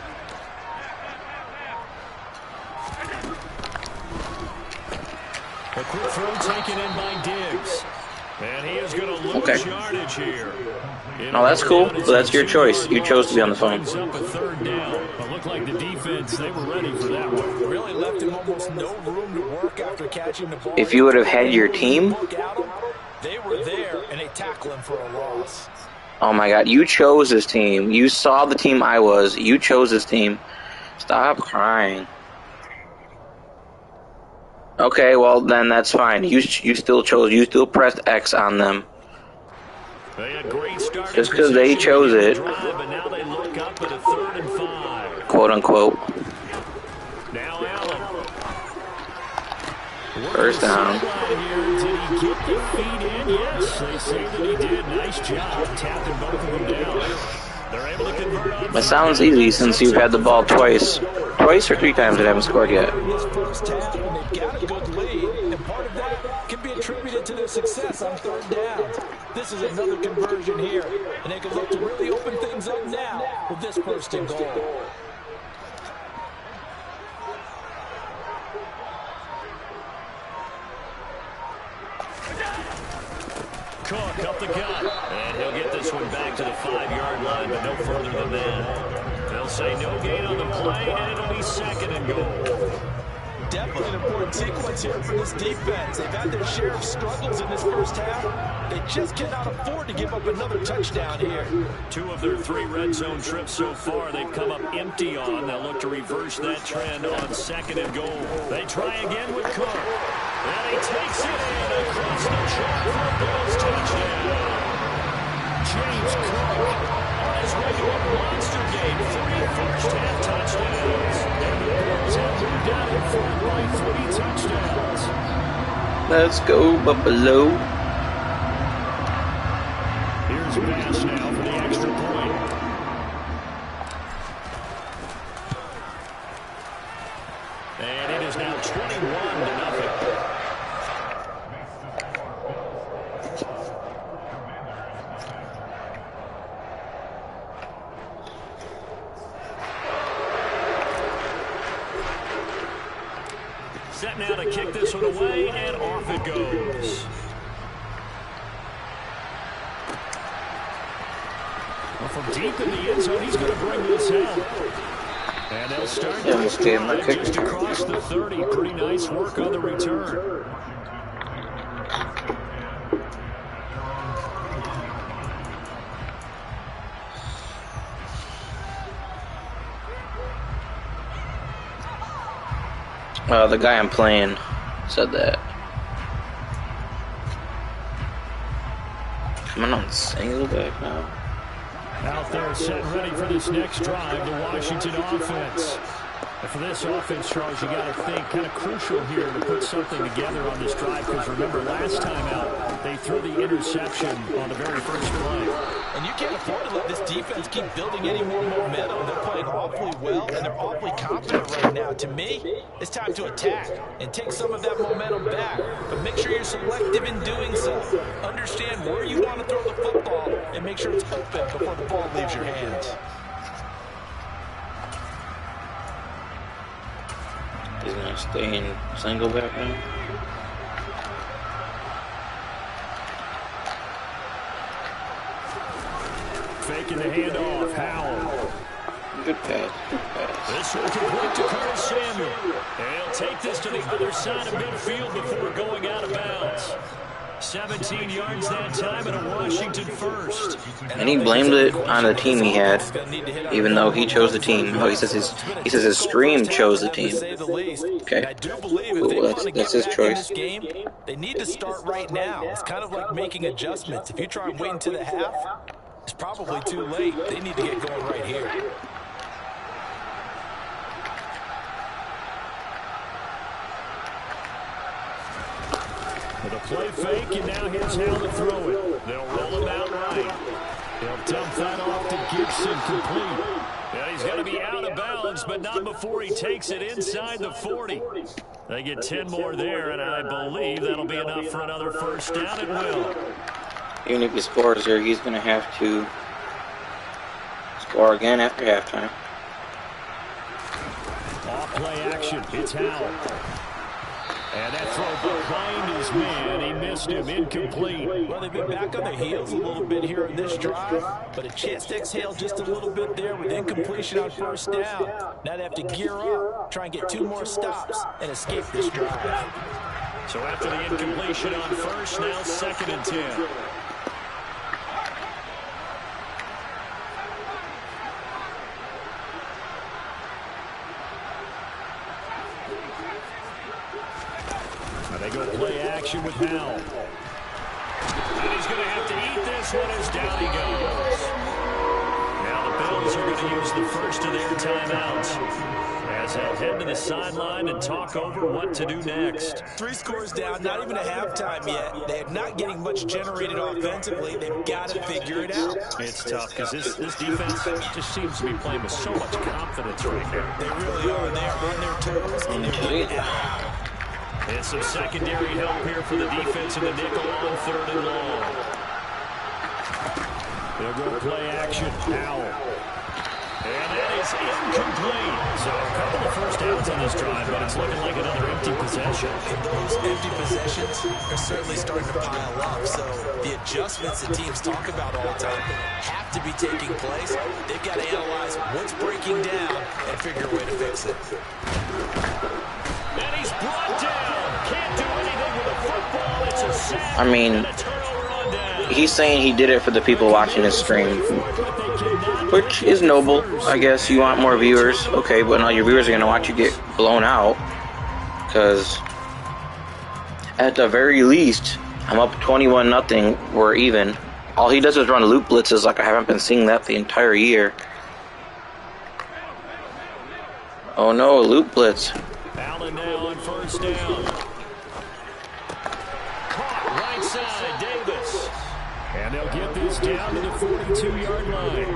A quick throw taken in by Diggs. And he is going to lose yardage here. No, that's cool. But that's your choice. You chose to be on the phone. Up a 3rd down. But looked like the defense, they were ready for that one. Really left him almost no room to work after catching the ball. If you would have had your team, they were there, and they tackle him for a loss. Oh my God, you chose this team. You saw the team I was. You chose this team. Stop crying. Okay, well then that's fine. You still chose. You still pressed X on them. They had great start just because they chose it. But now they look up at a 3rd and 5. Quote unquote. Now Allen. 1st down. Did he get the feet in? Yes, they say that he did. Nice job tapping both of them down. They're able to convert. It sounds easy since you've had the ball twice. Twice or 3 times and haven't scored yet. This first half, and they've got a good lead, and part of that can be attributed to their success on 3rd downs. This is another conversion here, and they can look to really open things up now with this 1st and goal. Cook up the gut, and he'll get this one back to the 5-yard line, but no further than that. They'll say no gain on the play, and it'll be 2nd and goal. Definitely an important sequence here for this defense. They've had their share of struggles in this first half. They just cannot afford to give up another touchdown here. 2 of their 3 red zone trips so far, they've come up empty on. They'll look to reverse that trend on 2nd and goal. They try again with Cook. And he takes it in across the track for a Bills touchdown. James Cook on his way to a monster game. 3 first-half touchdowns. And the Bills have moved out in front by 3 touchdowns. Let's go, Buffalo. Here's Bass now for the extra point. And it is now 21-0. Set now to kick this one away, and off it goes. Well, from deep in the end zone, he's going to bring this out. And they'll start Yeah, let's get my kick just return. across the 30. Pretty nice work on the return. The guy I'm playing said that. Coming on single back now. Out there set ready for this next drive, the Washington offense. And for this offense, Charles, you got to think kind of crucial here to put something together on this drive, because remember last time out they threw the interception on the very first play. And you can't afford to let this defense keep building any more momentum. They're playing awfully well, and they're awfully confident right now. To me, it's time to attack and take some of that momentum back. But make sure you're selective in doing so. Understand where you want to throw the football and make sure it's open before the ball leaves your hands. He's gonna stay in single back now. Faking the handoff, Howell. Good pass, good pass. This one complete to Curtis Samuel. And he'll take this to the other side of midfield before going out of bounds. 17 yards that time and a Washington first. And he blamed it on the team he had, even though he chose the team. Oh, he says his stream chose the team. Okay, cool, that's his choice. They need to start right now. It's kind of like making adjustments. If you try and wait until the half, it's probably too late. They need to get going right here. With a play fake, and now here's how to throw it. They'll roll him out right. They'll dump that off to Gibson, complete. Yeah, he's going to be out of bounds, but not before he takes it inside the 40. They get 10 more there, and I believe that'll be enough for another first down at will. Even if he scores here, he's going to have to score again after halftime. Off play action, it's Howell. And that throw behind his man, he missed him, incomplete. Well, they've been back on their heels a little bit here in this drive, but a chance to exhale just a little bit there with incompletion on first down. Now they have to gear up, try and get 2 more stops, and escape this drive. So after the incompletion on first, now 2nd and 10. They go play action with Howell. And he's going to have to eat this one as down he goes. Now the Bills are going to use the first of their timeouts as they'll head to the sideline and talk over what to do next. 3 scores down, not even a halftime yet. They're not getting much generated offensively. They've got to figure it out. It's tough because this defense just seems to be playing with so much confidence right now. They really are. They're on their toes, and they're getting out. And some secondary help here for the defense in the nickel on 3rd and long. They'll go play action. Howell. And that is incomplete. So a couple of first downs on this drive, but it's looking like another empty possession. And those empty possessions are certainly starting to pile up. So the adjustments that teams talk about all the time have to be taking place. They've got to analyze what's breaking down and figure a way to fix it. And he's brought down. Can't do anything with the football. It's a sack. I mean, he's saying he did it for the people watching his stream, which is noble. I guess you want more viewers. Okay, but now your viewers are going to watch you get blown out, because at the very least, I'm up 21-0. We're even. All he does is run loop blitzes like I haven't been seeing that the entire year. Oh no, a loop blitz. Allen now on first down. Caught right side, Davis. And they'll get this down to the 42-yard line.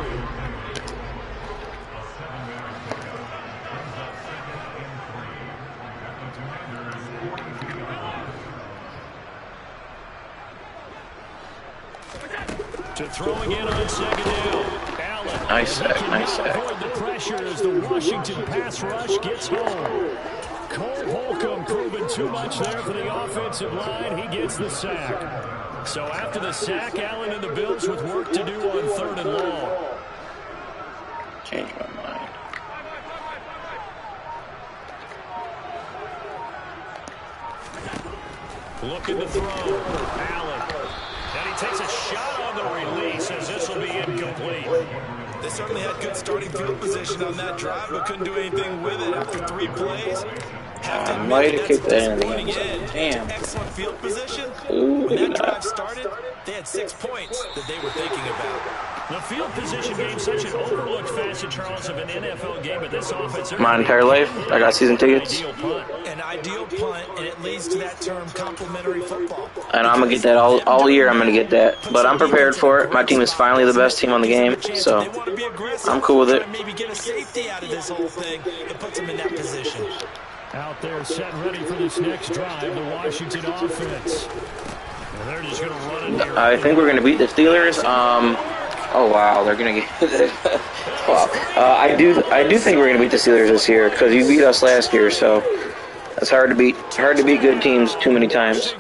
To throwing in on 2nd down. Allen. Nice sack, nice sack. Avoid the pressure as the Washington pass rush gets home. Cole Holcomb proving too much there for the offensive line. He gets the sack. So after the sack, Allen and the Bills with work to do on 3rd and long. Change my mind. Looking to throw. Allen. And he takes a shot on the release as this will be incomplete. They certainly had good starting field position on that drive, but couldn't do anything with it after 3 plays. I might have kicked that in the end zone. Damn. Excellent field position. Ooh, When that drive started, they had 6 points that they were thinking about. The field position game, such an overlooked facet, Charles, of an NFL game, but this offense... My entire life, I got season tickets. An ideal punt, and it leads to that term complimentary football. And I'm going to get that all year. I'm going to get that. But I'm prepared for it. My team is finally the best team on the game, so I'm cool with it. Maybe get a safety out of this whole thing that puts them in that position. Out there, set and ready for this next drive, the Washington offense. And they're just going to run in here. I think we're going to beat the Steelers. Oh wow, they're going to get. Wow. I do think we're going to beat the Steelers this year because you beat us last year, so that's hard to beat. Hard to beat good teams too many times.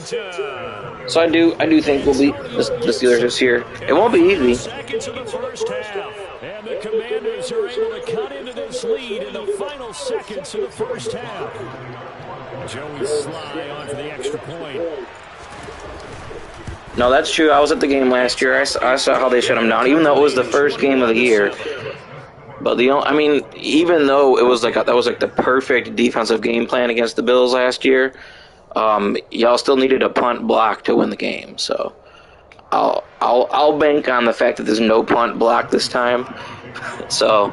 So I do think we'll beat the Steelers this year. It won't be easy. Seconds of the first half, and the Commanders are able to cut into this lead in the final seconds of the first half. Joey Sly on for the extra point. No, that's true. I was at the game last year. I saw how they shut them down, even though it was the first game of the year. But even though it was that was the perfect defensive game plan against the Bills last year, y'all still needed a punt block to win the game. So I'll bank on the fact that there's no punt block this time. So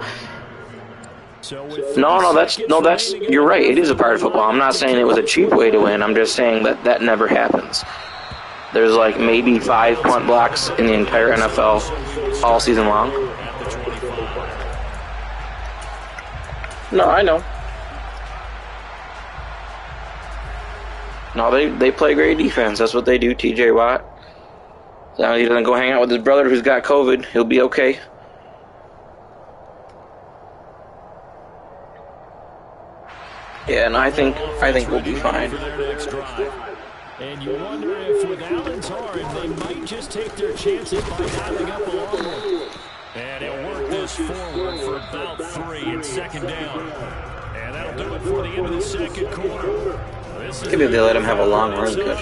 that's you're right. It is a part of football. I'm not saying it was a cheap way to win. I'm just saying that never happens. There's maybe 5 punt blocks in the entire NFL all season long. No, I know. No, they play great defense. That's what they do, TJ Watt. Now he doesn't go hang out with his brother who's got COVID. He'll be okay. Yeah, and I think we'll be fine. And you wonder if with Allen's arm, they might just take their chances by dialing up a long one. And he'll work this forward for about 3 and second down. And that'll do it for the end of the second quarter. Maybe they let him have a long run cut.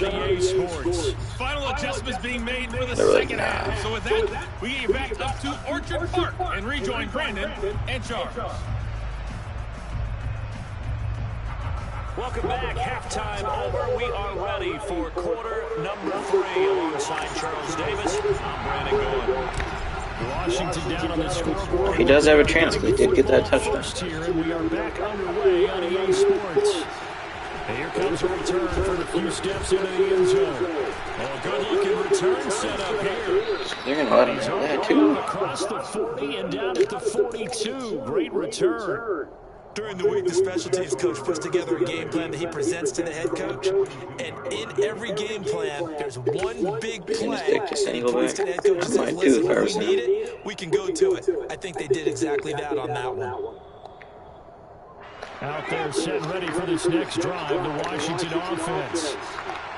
Final adjustments being made for the second half. So with that, we get back up to Orchard Park and rejoin Brandon and Charles. Welcome back. Halftime over. We are ready for quarter number 3 alongside Charles Davis. I'm Brandon Gould. Washington down on the scoreboard. He does have a chance. He did get that touchdown. Here, and we are back underway on EA Sports. And here comes a return for a few steps into the end zone. Oh, good-looking return set up here. They're going to let him have that, too. Across the 40 and down at the 42. Great return. During the week, the special teams coach puts together a game plan that he presents to the head coach. And in every game plan, there's one big play that he points to the head coach and says, listen, when we need it, we can go to it. I think they did exactly that on that one. Out there set and ready for this next drive, the Washington offense.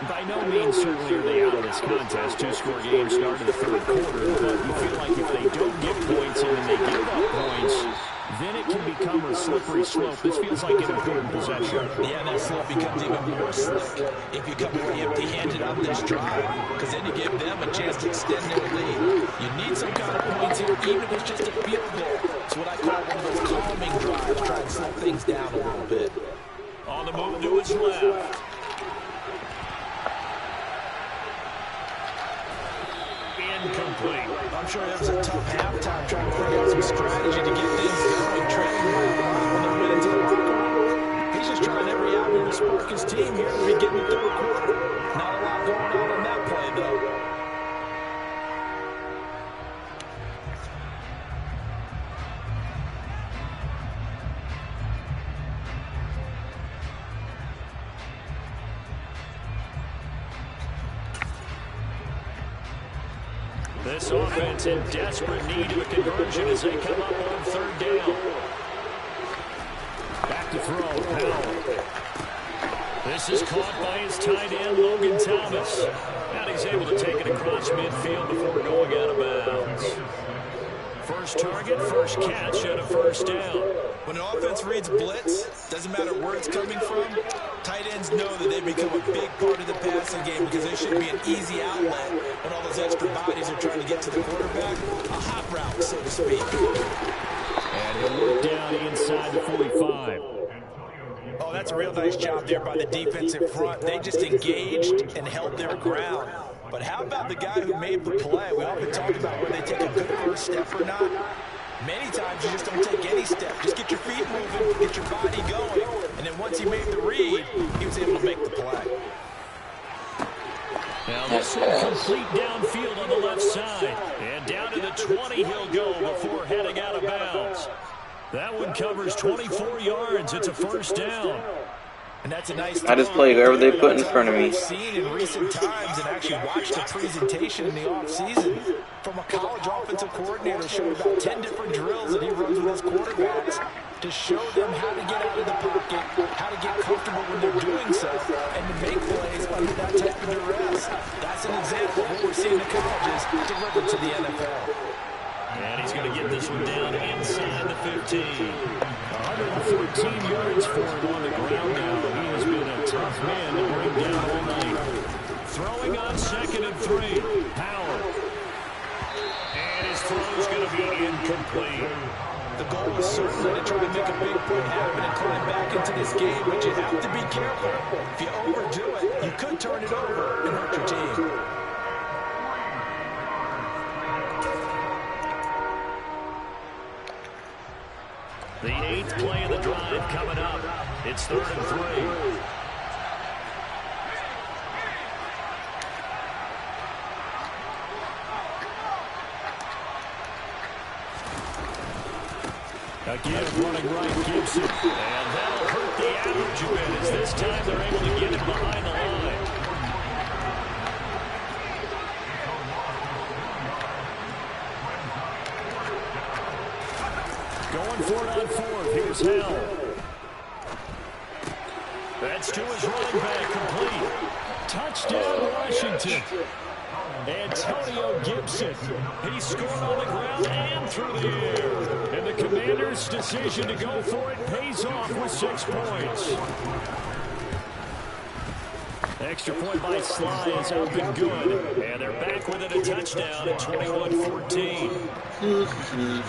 By no means certainly are they out of this contest. 2-score game start in the third quarter, but you feel like if they don't get points and then they give up points, then it can become a slippery slope. This feels like an important possession. Yeah, that slope becomes even more slick if you come away empty-handed on this drive, because then you give them a chance to extend their lead. You need some kind of points here, even if it's just a field goal. It's what I call one of those calming drives, try to slow things down a little bit. On the move to his left. Incomplete. I'm sure that was a tough halftime trying to figure out some strategy to get things going, trailing by a lot when they went into the locker room. He's just trying every avenue to spark his team here to begin the third quarter. Not a lot going on that play, though. This offense in desperate need of a conversion as they come up on third down. Back to throw, Powell. This is caught by his tight end, Logan Thomas. And he's able to take it across midfield before going out of bounds. First target, first catch, and a first down. When an offense reads blitz, doesn't matter where it's coming from, tight ends know that they become a big part of the passing game because they should be an easy outlet when all those extra bodies are trying to get to the quarterback. A hot route, so to speak. And he'll work down inside the 45. Oh, that's a real nice job there by the defensive front. They just engaged and held their ground. But how about the guy who made the play? We often talk about whether they take a good first step or not. Many times you just don't take any step. Just get your feet moving, get your body going. And then once he made the read, he was able to make the play. Now this one complete downfield on the left side. And down to the 20 he'll go before heading out of bounds. That one covers 24 yards. It's a first down. And that's a nice I just play whoever they put in front of me. We've seen in recent times and actually watched the presentation in the offseason from a college offensive coordinator showing about 10 different drills that he runs with his quarterbacks to show them how to get out of the pocket, how to get comfortable when they're doing so, and to make plays under that type of duress. That's an example of what we're seeing in colleges delivered to the NFL. And he's going to get this one down inside the 15. 114 yards for him on the ground now. He has been a tough man to bring down all night. Throwing on 2nd and 3. Power. And his throw's going to be incomplete. The goal is certainly to try to make a big point happen and climb back into this game, but you have to be careful. If you overdo it, you could turn it over and hurt your team. The 8th play of the drive coming up. It's 3rd and 3. Again, running right, Gibson. And that'll hurt the average a bit as this time they're able to get him behind the line. Going for it on 4th. Here's Hill. That's to his running back, complete. Touchdown, Washington. Antonio Gibson. He scored on the ground and through the air. And the Commanders' decision to go for it pays off with 6 points. Extra point by Sly is up and good. And they're back within a touchdown at 21-14.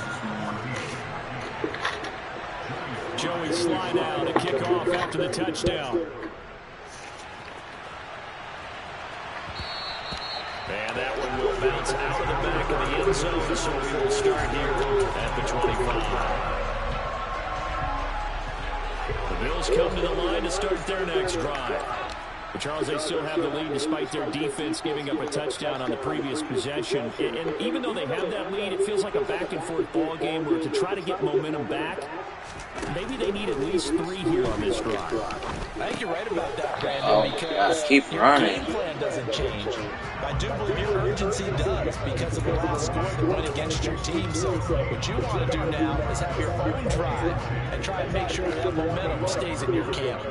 Joey Sly now to kick off after the touchdown. And that one will bounce out of the back of the end zone, so we will start here at the 25. The Bills come to the line to start their next drive. But Charles, they still have the lead despite their defense giving up a touchdown on the previous possession. And even though they have that lead, it feels like a back-and-forth ball game where to try to get momentum back, maybe they need at least 3 here on this drive. I think you're right about that, Brandon, because keep running. Your game plan doesn't change. I do believe your urgency does because of the last score that went against your team. So what you want to do now is have your own drive and try and make sure that momentum stays in your camp.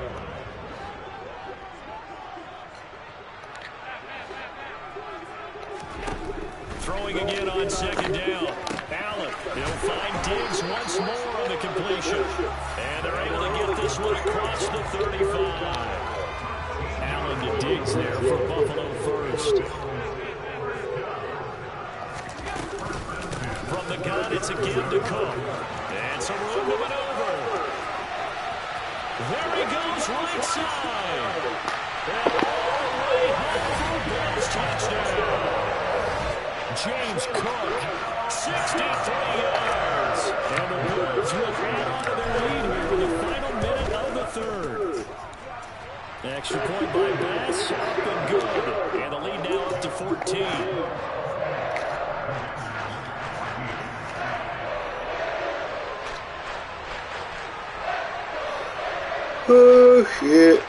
Throwing again on 2nd down. Allen, he'll find Diggs once more on the completion. And they're able to get this one across the 35. Allen to Diggs there for Buffalo first. From the gun, it's again to Cook. And some room to maneuver. There he goes, right side. And all the way home for Bills touchdown. James Cook, 63 yards. And the Bills will add on to their lead here in the final minute of the 3rd. Extra point by Bass, up and good. And the lead now up to 14. Oh, shit.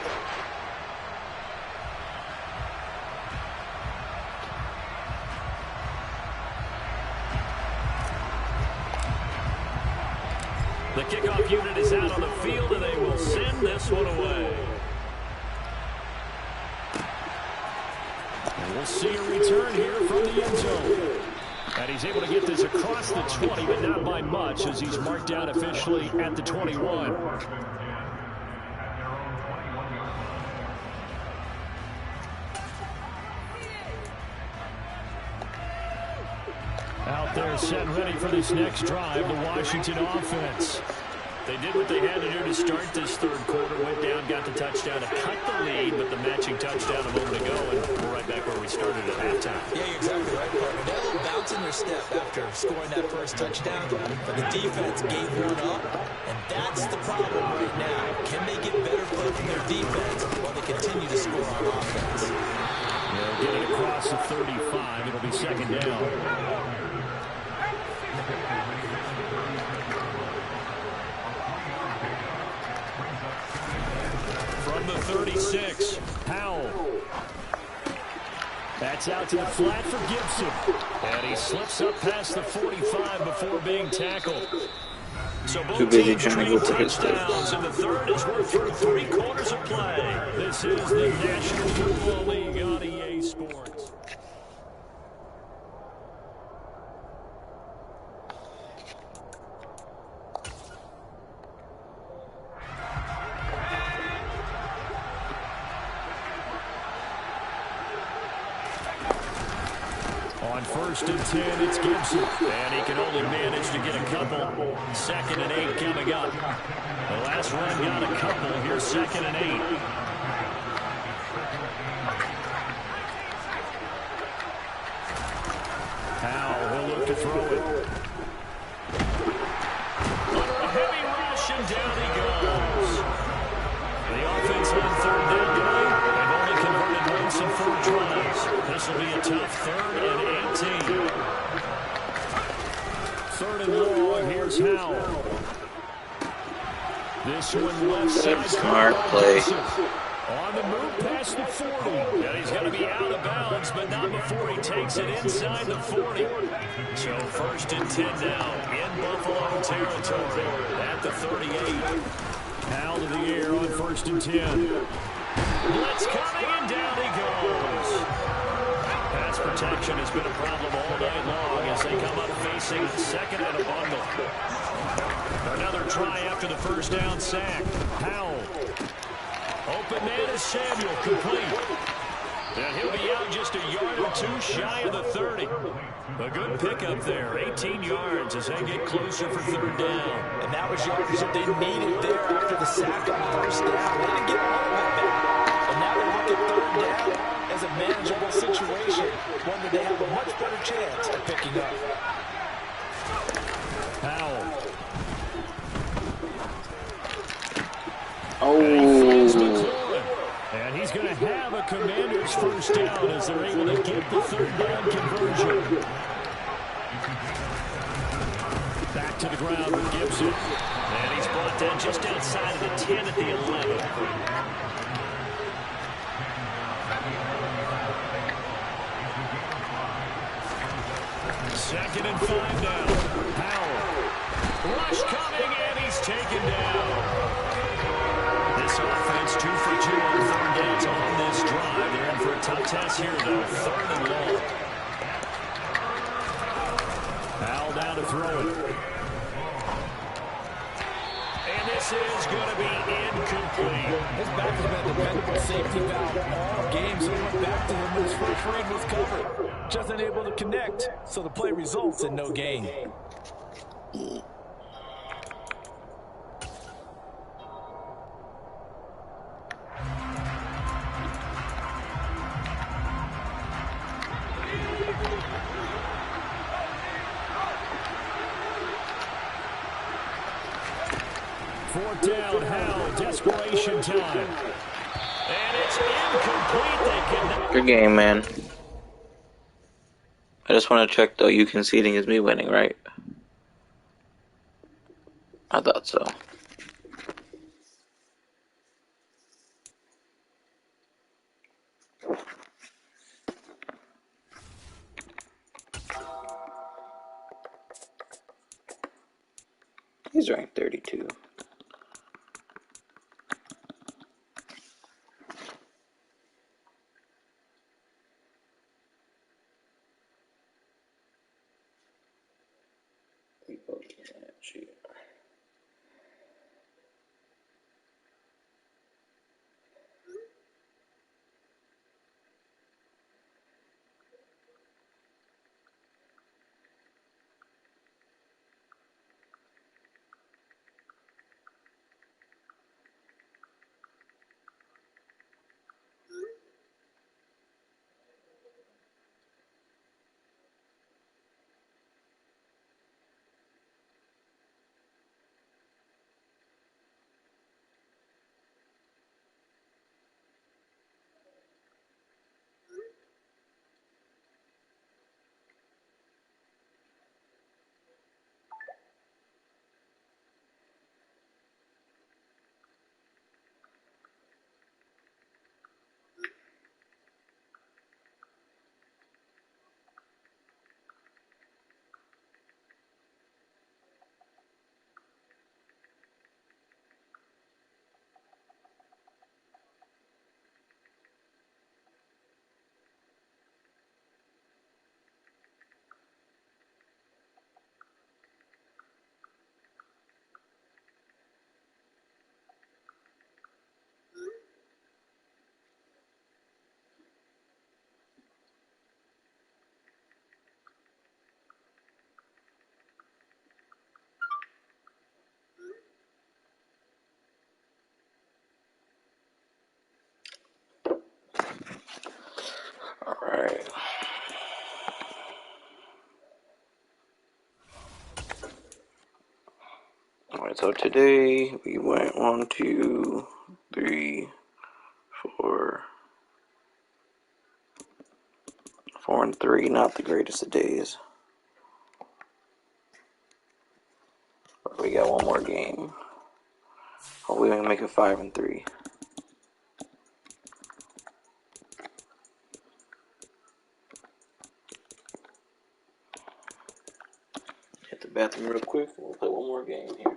The kickoff unit is out on the field, and they will send this one away. And we'll see a return here from the end zone. And he's able to get this across the 20, but not by much, as he's marked down officially at the 21. Out there set and ready for this next drive, the Washington offense. They did what they had to do to start this third quarter, went down, got the touchdown to cut the lead, but the matching touchdown a moment ago, and we're right back where we started at halftime. Yeah, you're exactly right, partner. They're a little bounce in their step after scoring that first touchdown, but the defense gave one up, and that's the problem right now. Can they get better play from their defense while they continue to score on offense? They'll get it across the 35. It'll be second down. From the 36, Powell. That's out to the flat for Gibson. And he slips up past the 45 before being tackled. So Too busy trying to go for his touchdowns in the third as we're through 3 quarters of play. This is the National Football League on EA Sports. On 1st and 10, it's Gibson. And he can only manage to get a couple. 2nd and 8 coming up. The last run got a couple. Here's 2nd and 8. Powell will look to throw it. Under a heavy rush, and down he goes. The offense on 3rd down today. They've only converted once in 4 drives. This will be a tough 3rd and 18. 3rd and long. Here's Howell. This one left side. Smart play. On the move past the 40. And he's going to be out of bounds, but not before he takes it inside the 40. So 1st and 10 now in Buffalo territory at the 38. Powell to the air on 1st and 10. Blitz coming, and down he goes. Pass protection has been a problem all night long as they come up facing 2nd and a bundle. Another try after the 1st down sack. Powell. Open man is Samuel, complete. And he'll be out just a yard or 2 shy of the 30. A good pickup there, 18 yards as they get closer for 3rd down. And that was yardage that they needed there after the sack on the 1st down. They didn't get all of it back. And now they look at 3rd down as a manageable situation, one that they have a much better chance of picking up. Powell. And he's going to have a Commanders 1st down as they're able to get the 3rd down conversion. Back to the ground with Gibson. And he's brought down just outside of the 10 at the 11. Second and 5 now. Powell. Rush coming, and he's taken down. This offense 2 for 2 on 3rd downs on this drive. They're in for a tough test here, though. 3rd and long. Powell down to throw it. And this is going to be incomplete. His back has been a dependable safety valve all game, so he went back to him when his first read was covered. Just unable to connect, so the play results in no gain. Fourth down, Howell, desperation time. And it's incomplete. They cannot. Good game, man. I just want to check, though, you conceding is me winning, right? I thought so. He's ranked 32. Alright. Alright, so today we went 1, 2, 3, 4, 4 and 3, not the greatest of days. But we got one more game. Hopefully we can make it 5 and 3. Hit the bathroom real quick and we'll play one more game here.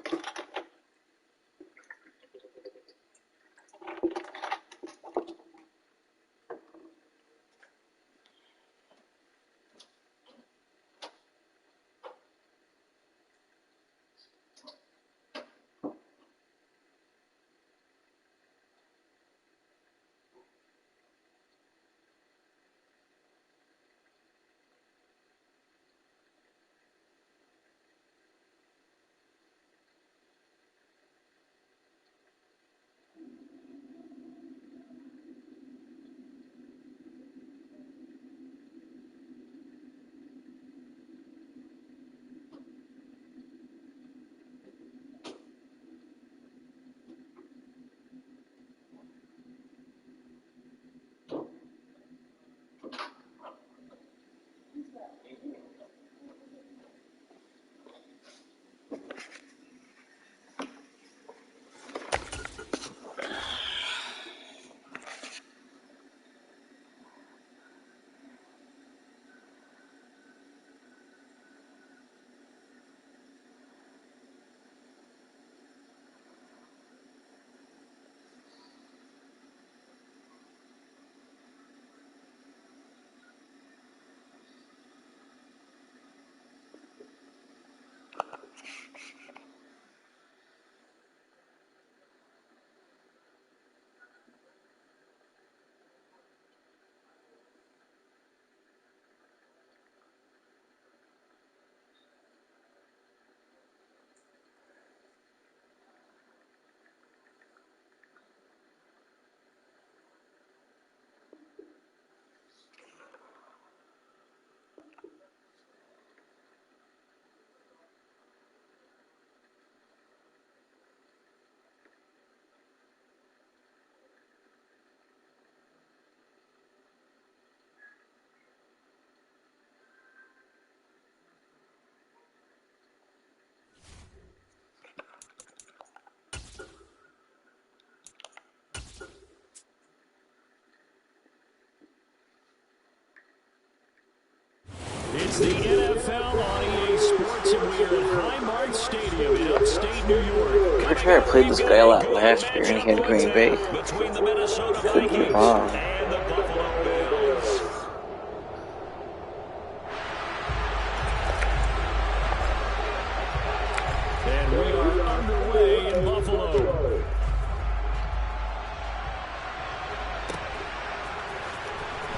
It's the NFL on EA Sports, and we are at Highmark Stadium in upstate New York. I tried to play this guy a lot last year, and he had Green Bay. Between the Minnesota Could be Vikings wrong. and the Buffalo Bills.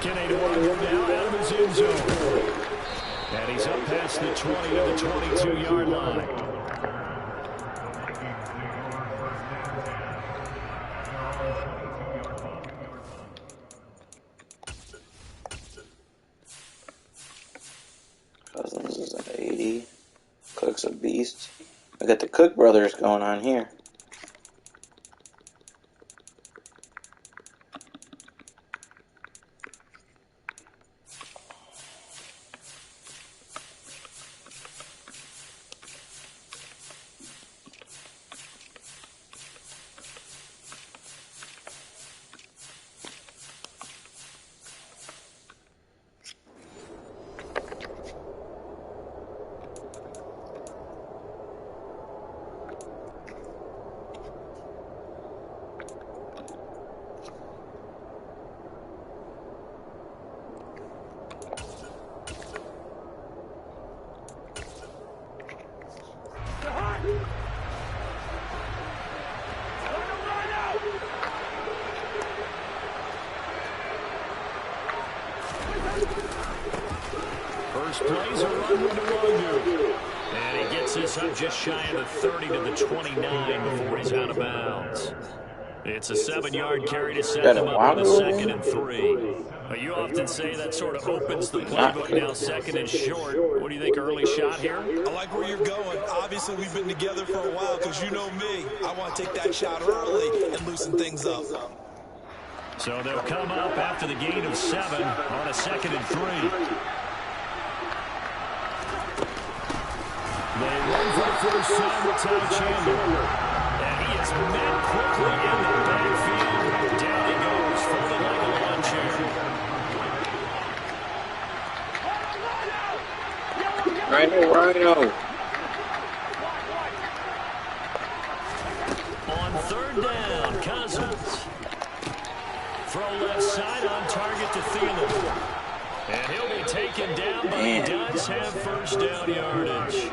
Kennedy Walker now out of his end zone. And he's up past the 20 to the 22-yard line. Cousins is an 80. Cook's a beast. I got the Cook brothers going on here. First plays a run with Nwangwu. And he gets this up just shy of the 30 to the 29 before he's out of bounds. It's a 7-yard carry to set them up on a 2nd and 3. You often say that sort of opens the playbook now, 2nd and short. What do you think, early shot here? I like where you're going. Obviously, we've been together for a while because you know me. I want to take that shot early and loosen things up. So they'll come up after the gain of 7 on a 2nd and 3. They run for the first time with Ty Chandler. And he is met quickly in the backfield. Down he goes, folded like a lawn chair. Rhino. On 3rd down, Cousins. Throw left side on target to Thielen. And he'll be taken down, but he does have first down yardage.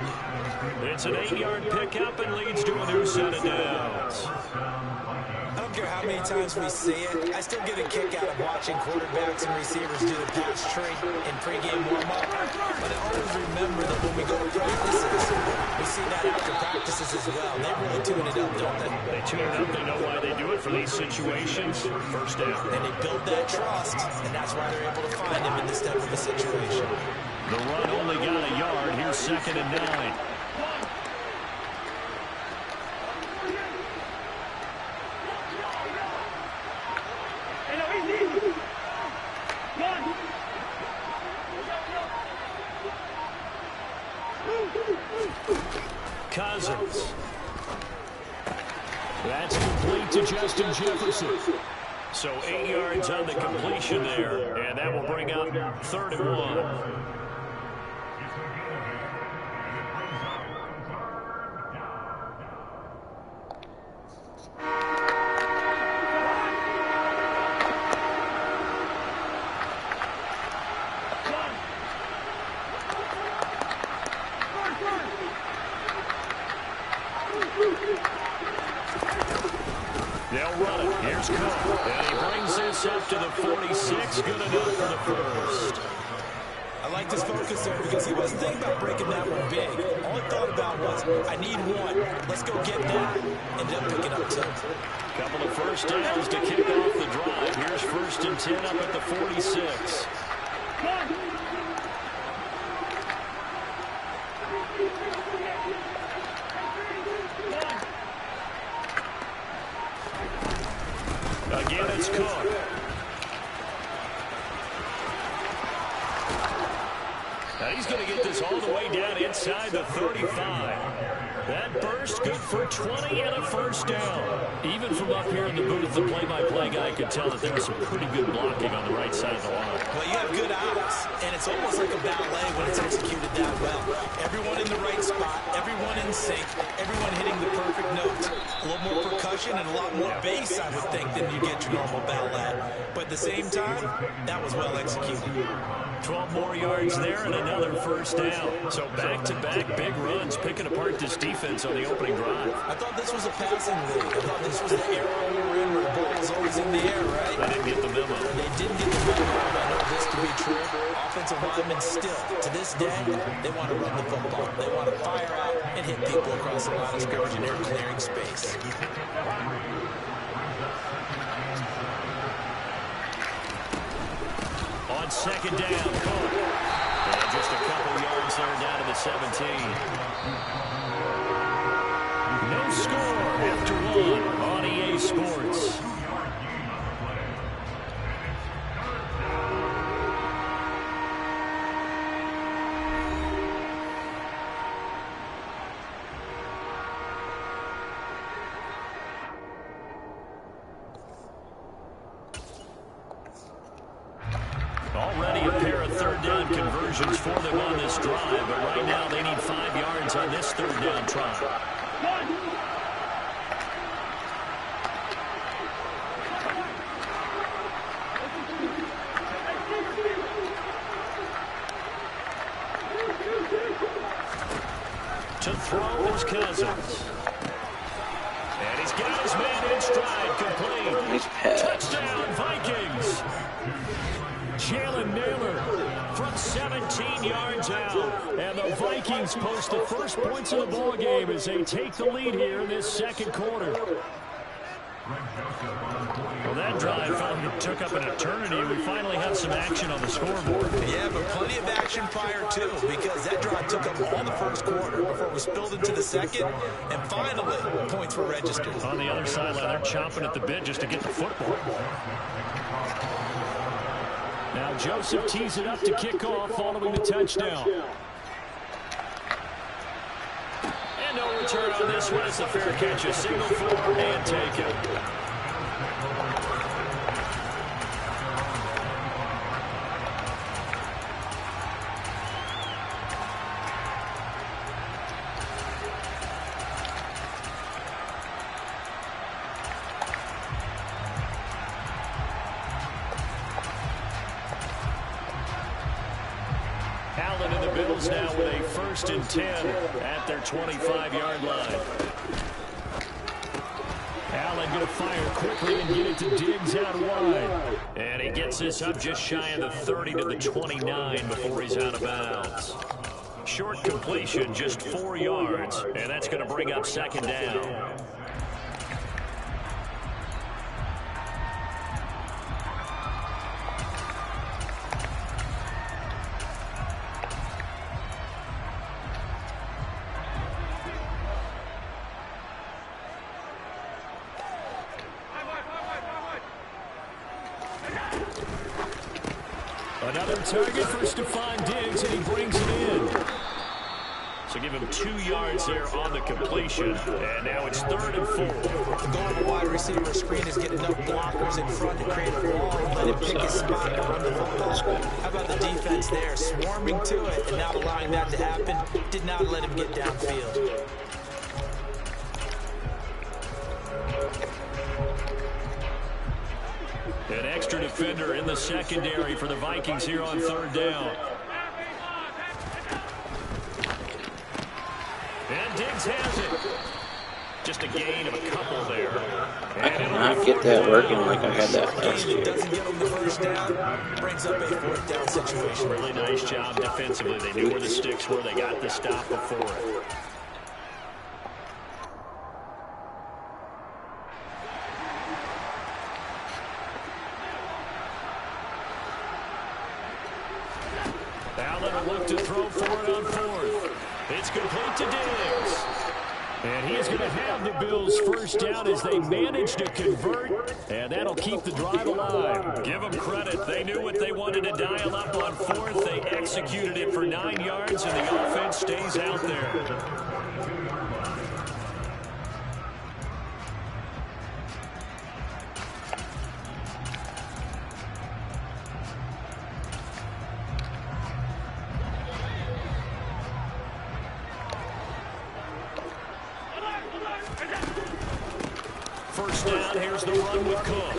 It's an 8-yard pickup and leads to a new set of downs. I don't care how many times we see it. I still get a kick out of watching quarterbacks and receivers do the pass tree in pregame warm-up. But I always remember that when we go to practices, we see that after practices as well. They really tune it up, don't they? They tune it up. They know why they do it for these situations. First down. And they build that trust, and that's why they're able to find him in this type of a situation. The run only got a yard. Here's 2nd and 9. Cousins. That's complete to Justin Jefferson. So 8 yards on the completion there, and that will bring up 3rd and 1. They'll run it. Here's Cook. And he brings this up to the 46. Good enough for the first. I like his focus there because he wasn't thinking about breaking that one big. All he thought about was, I need one. Let's go get that. Ended up picking up 2. Couple of first downs to kick off the drive. Here's 1st and 10 up at the 46. Again, it's Cook. Now he's going to get this all the way down inside the 35. That burst good for 20 and a first down. Even from up here in the booth, the play-by-play guy could tell that there was some pretty good blocking on the right side of the line. Well, you have good eyes, and it's almost like a ballet when it's executed that well. Everyone in the right spot, everyone in sync, everyone hitting the perfect notes. A little more percussion and a lot more bass, I would think, than you get your normal ballet. But at the same time, that was well executed. 12 more yards there and another first down. So back-to-back big runs, picking apart this defense on the opening drive. I thought this was a passing league. I thought this was the era we were in where the ball was always in the air, right? They didn't get the memo. They didn't get the memo. I know to be true. Offensive linemen still, to this day, they want to run the football. They want to fire out and hit people across the line of scrimmage, and they're clearing space. On second down, Cook. And just a couple yards there down to the 17. No score after one on EA Sports. Already a pair of third down conversions for them on this drive, but right now they need 5 yards on this third down try. To throw is Cousins. And he's got his man in stride, complete. Nice pass. Touchdown, Vikings. Jalen Nailor from 17 yards out. And the Vikings post the first points of the ball game as they take the lead here in this second quarter. Well, that drive took up an eternity. We finally have some action on the scoreboard. Yeah, but plenty of action prior to, because that drive took up all the first quarter before it was spilled into the second, and finally, points were registered. On the other sideline, they're chomping at the bit just to get the football. Now Joseph tees it up to kick off following the touchdown. And no return on this one. It's a fair catch, a single for and take it. Allen and the Bills now with a 1st and 10 at their 25-yard line. Allen going to fire quickly and get it to Diggs out wide. And he gets this up just shy of the 30 to the 29 before he's out of bounds. Short completion, just 4 yards, and that's going to bring up second down. Another target for Stephon Diggs, and he brings it in. So give him 2 yards there on the completion, and now it's 3rd and 4. The goal of a wide receiver screen is get enough blockers in front to create a wall and let him pick his spot to run the football. How about the defense there, swarming to it and not allowing that to happen? Did not let him get downfield. An extra defender in the secondary for the Vikings here on 3rd down. And Diggs has it. Just a gain of a couple there. I cannot get that working like I had that last year. Doesn't get him the first down, brings up a 4th down situation. Really nice job defensively. They knew where the sticks were. They got the stop before it. Allen will look to throw for it on 4th. It's complete to Diggs. And he is going to have the Bills' first down as they manage to convert, and that'll keep the drive alive. Give them credit. They knew what they wanted to dial up on 4th. They executed it for 9 yards, and the offense stays out there. First down, here's the run with Cook.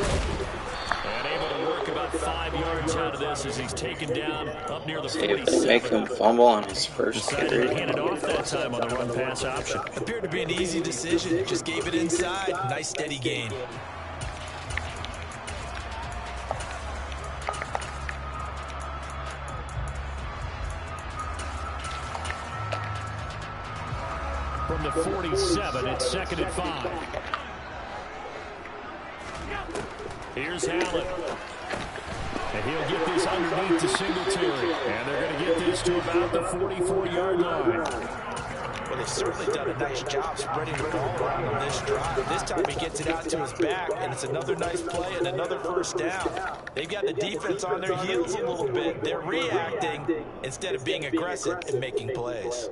And able to work about 5 yards out of this as he's taken down up near the 47. Make him fumble on his first Decided carry. to hand it off that time on the run pass option. Appeared to be an easy decision. Just gave it inside. Nice steady gain. from the 47. It's 2nd and 5. Here's Allen. And he'll get this underneath to Singletary. And they're going to get this to about the 44-yard line. Well, they've certainly done a nice job spreading the ball around on this drive. This time he gets it out to his back, and it's another nice play and another first down. They've got the defense on their heels a little bit. They're reacting instead of being aggressive and making plays.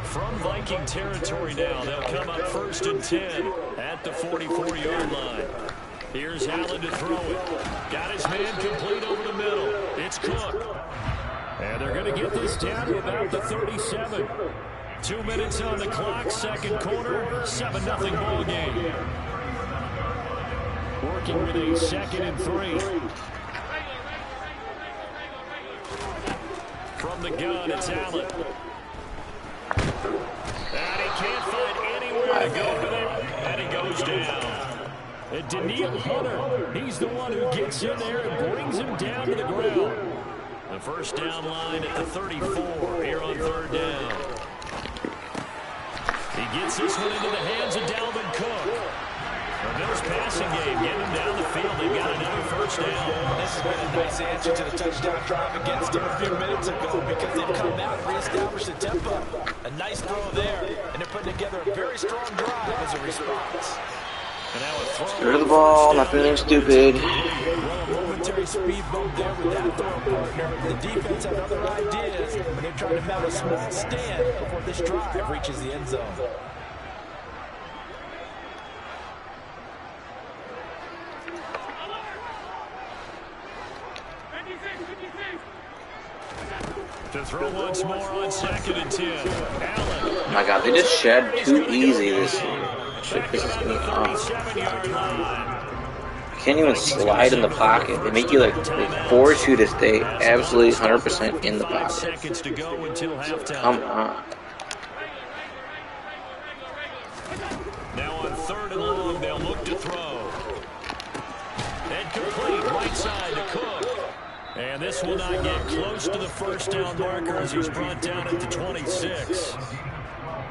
From Viking territory now, they'll come up 1st and 10 at the 44-yard line. Here's Allen to throw it. Got his man complete over the middle. It's Cook. And they're going to get this down to about the 37. 2 minutes on the clock, second quarter, 7-0 ball game. Working with a 2nd and 3. From the gun, it's Allen. And he can't find anywhere to go with it. And he goes down. And Danielle Hunter, he's the one who gets in there and brings him down to the ground. The first down line at the 34 here on 3rd down. He gets this one into the hands of Dalvin Cook. The Bills passing game, getting him down the field. They've got another first down. This has been a nice answer to the touchdown drive against them a few minutes ago because they've come out and reestablished the tempo. A nice throw there, and they're putting together a very strong drive as a response. Throw the ball, not being stupid. Well, a momentary speed bump there with that throw partner. The defense have other ideas, but they're trying to mount a smooth stand before this drive reaches the end zone. To throw once more on 2nd and 10. Allen. Oh my God, they just shed too easy this year. Shit pisses me off. You can't even slide in the pocket. They make you like, they force you to stay absolutely 100% in the pocket. Seconds to go until halftime. Come on. Now on 3rd and long, they'll look to throw. And complete, right side to Cook. And this will not get close to the first down marker as he's brought down at the 26.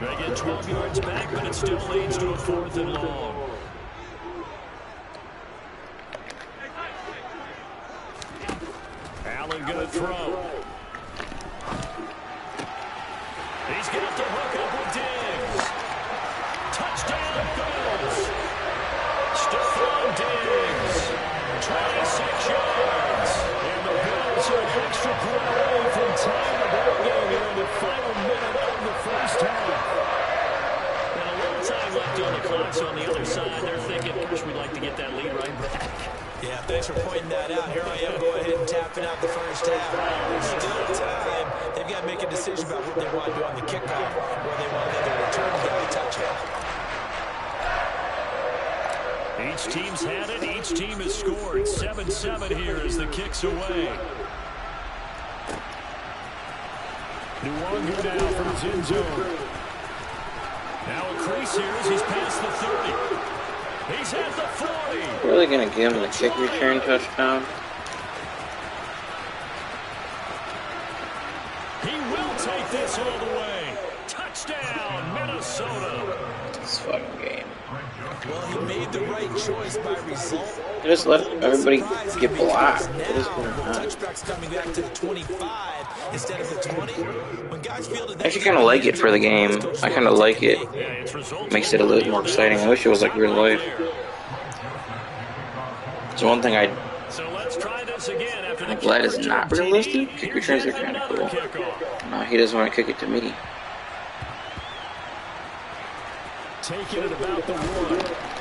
They get 12 yards back, but it still leads to a 4th and long. Allen going to throw. He's got the hook up with Diggs. Touchdown, Bills. Stephon Diggs, 26 yards. And the Bills are an extra point away from tying the ball game here in the final minute of the first half. And a little time left on the clock, so on the other side, they're thinking, gosh, we'd like to get that lead right back. Yeah, thanks for pointing that out. Here I am, go ahead and tapping out the first half. There's still time. They've got to make a decision about what they want to do on the kickoff, where they want to let their return guy touch it. Each team's had it. Each team has scored. 7-7 here as the kick's away. Nwangu now from his end zone. Now a crease here as he's past the 30. He's at the 40. Really going to give him the kick return touchdown? He will take this all the way. Touchdown, Minnesota. This fucking game. Well, he made the right choice by result. They just let everybody get blocked. What is going on? Touchbacks coming back to the 25 instead of the 20. When guys feel that I actually kind of like it for the game. I kind of like it. Makes it a little more exciting. I wish it was like real life. It's one thing I'm glad is not realistic. Kick returns are kind of cool. No, he doesn't want to kick it to me. Taking it about the 1.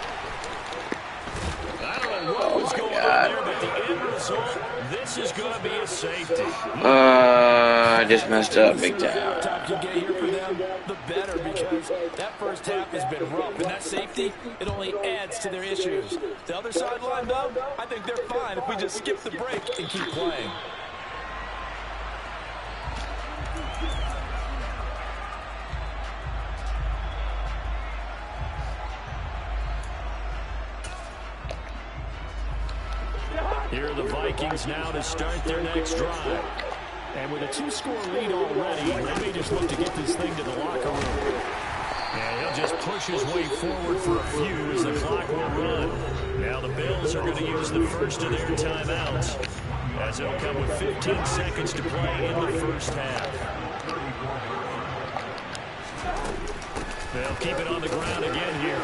I don't know what was going on there, but the end result, this is going to be a safety. I just messed up big time. You get here for them, the better, because that first half has been rough, and that safety, it only adds to their issues. The other sideline, though, I think they're fine if we just skip the break and keep playing. Here are the Vikings now to start their next drive. And with a 2-score lead already, they may just look to get this thing to the locker room. And he'll just push his way forward for a few as the clock will run. Now the Bills are going to use the first of their timeouts, as it'll come with 15 seconds to play in the first half. They'll keep it on the ground again here.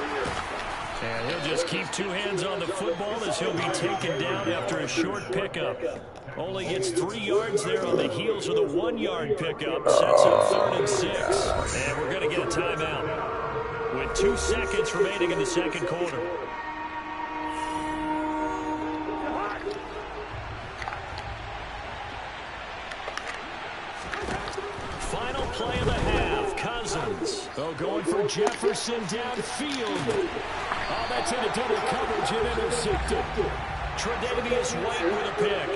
And he'll just keep two hands on the football as he'll be taken down after a short pickup. Only gets 3 yards there on the heels of the 1-yard pickup. Sets up 3rd and 6. And we're going to get a timeout with 2 seconds remaining in the second quarter. Final play of the half. Cousins. Oh, going for Jefferson downfield. Oh, that's into double coverage and intercepted. Tre'Davious White with a pick.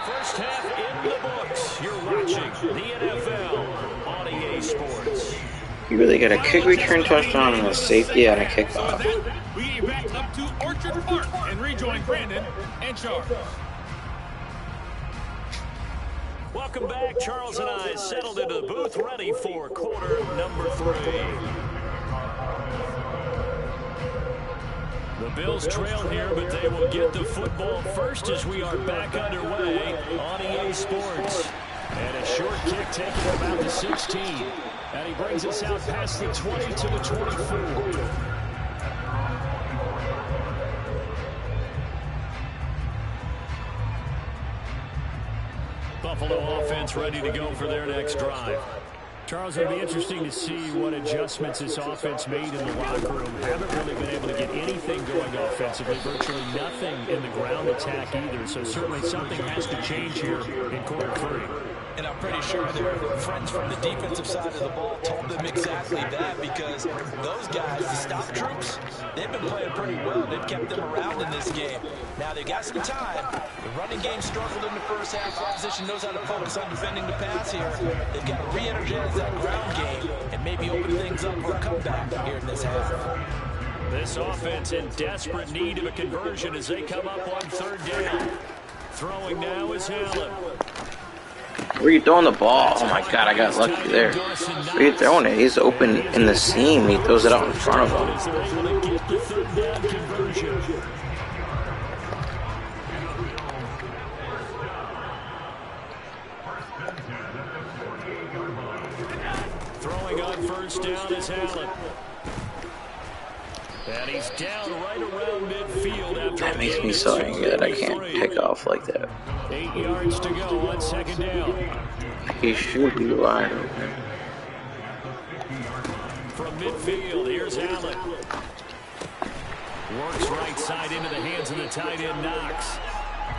First half in the books. You're watching the NFL on EA Sports. You really got a kick return touchdown and a safety and a kickoff. We get back up to Orchard Park and rejoin Brandon and Charles. Welcome back. Charles and I settled into the booth, ready for quarter number 3. The Bills trail here, but they will get the football first as we are back underway on EA Sports. And a short kick taking about the 16. And he brings us out past the 20 to the 24. Buffalo offense ready to go for their next drive. Charles, it'll be interesting to see what adjustments this offense made in the locker room. Haven't really been able to get anything going offensively, virtually nothing in the ground attack either. So certainly something has to change here in quarter 3. And I'm pretty sure their friends from the defensive side of the ball told them exactly that, because those guys, the stop troops, they've been playing pretty well. They've kept them around in this game. Now they've got some time. The running game struggled in the first half. Opposition knows how to focus on defending the pass here. They've got to re-energize that ground game and maybe open things up for a comeback here in this half. This offense in desperate need of a conversion as they come up on 3rd down. Throwing now is Allen. Where are you throwing the ball? Oh my god, I got lucky there. Where are you throwing it? He's open in the seam. He throws it out in front of him. Throwing on 1st down is Allen. And he's down right around midfield after that makes me so angry that I can't pick off like that. 8 yards to go on 2nd down. He should be wide open. From midfield, here's Allen. Works right side into the hands of the tight end, Knox.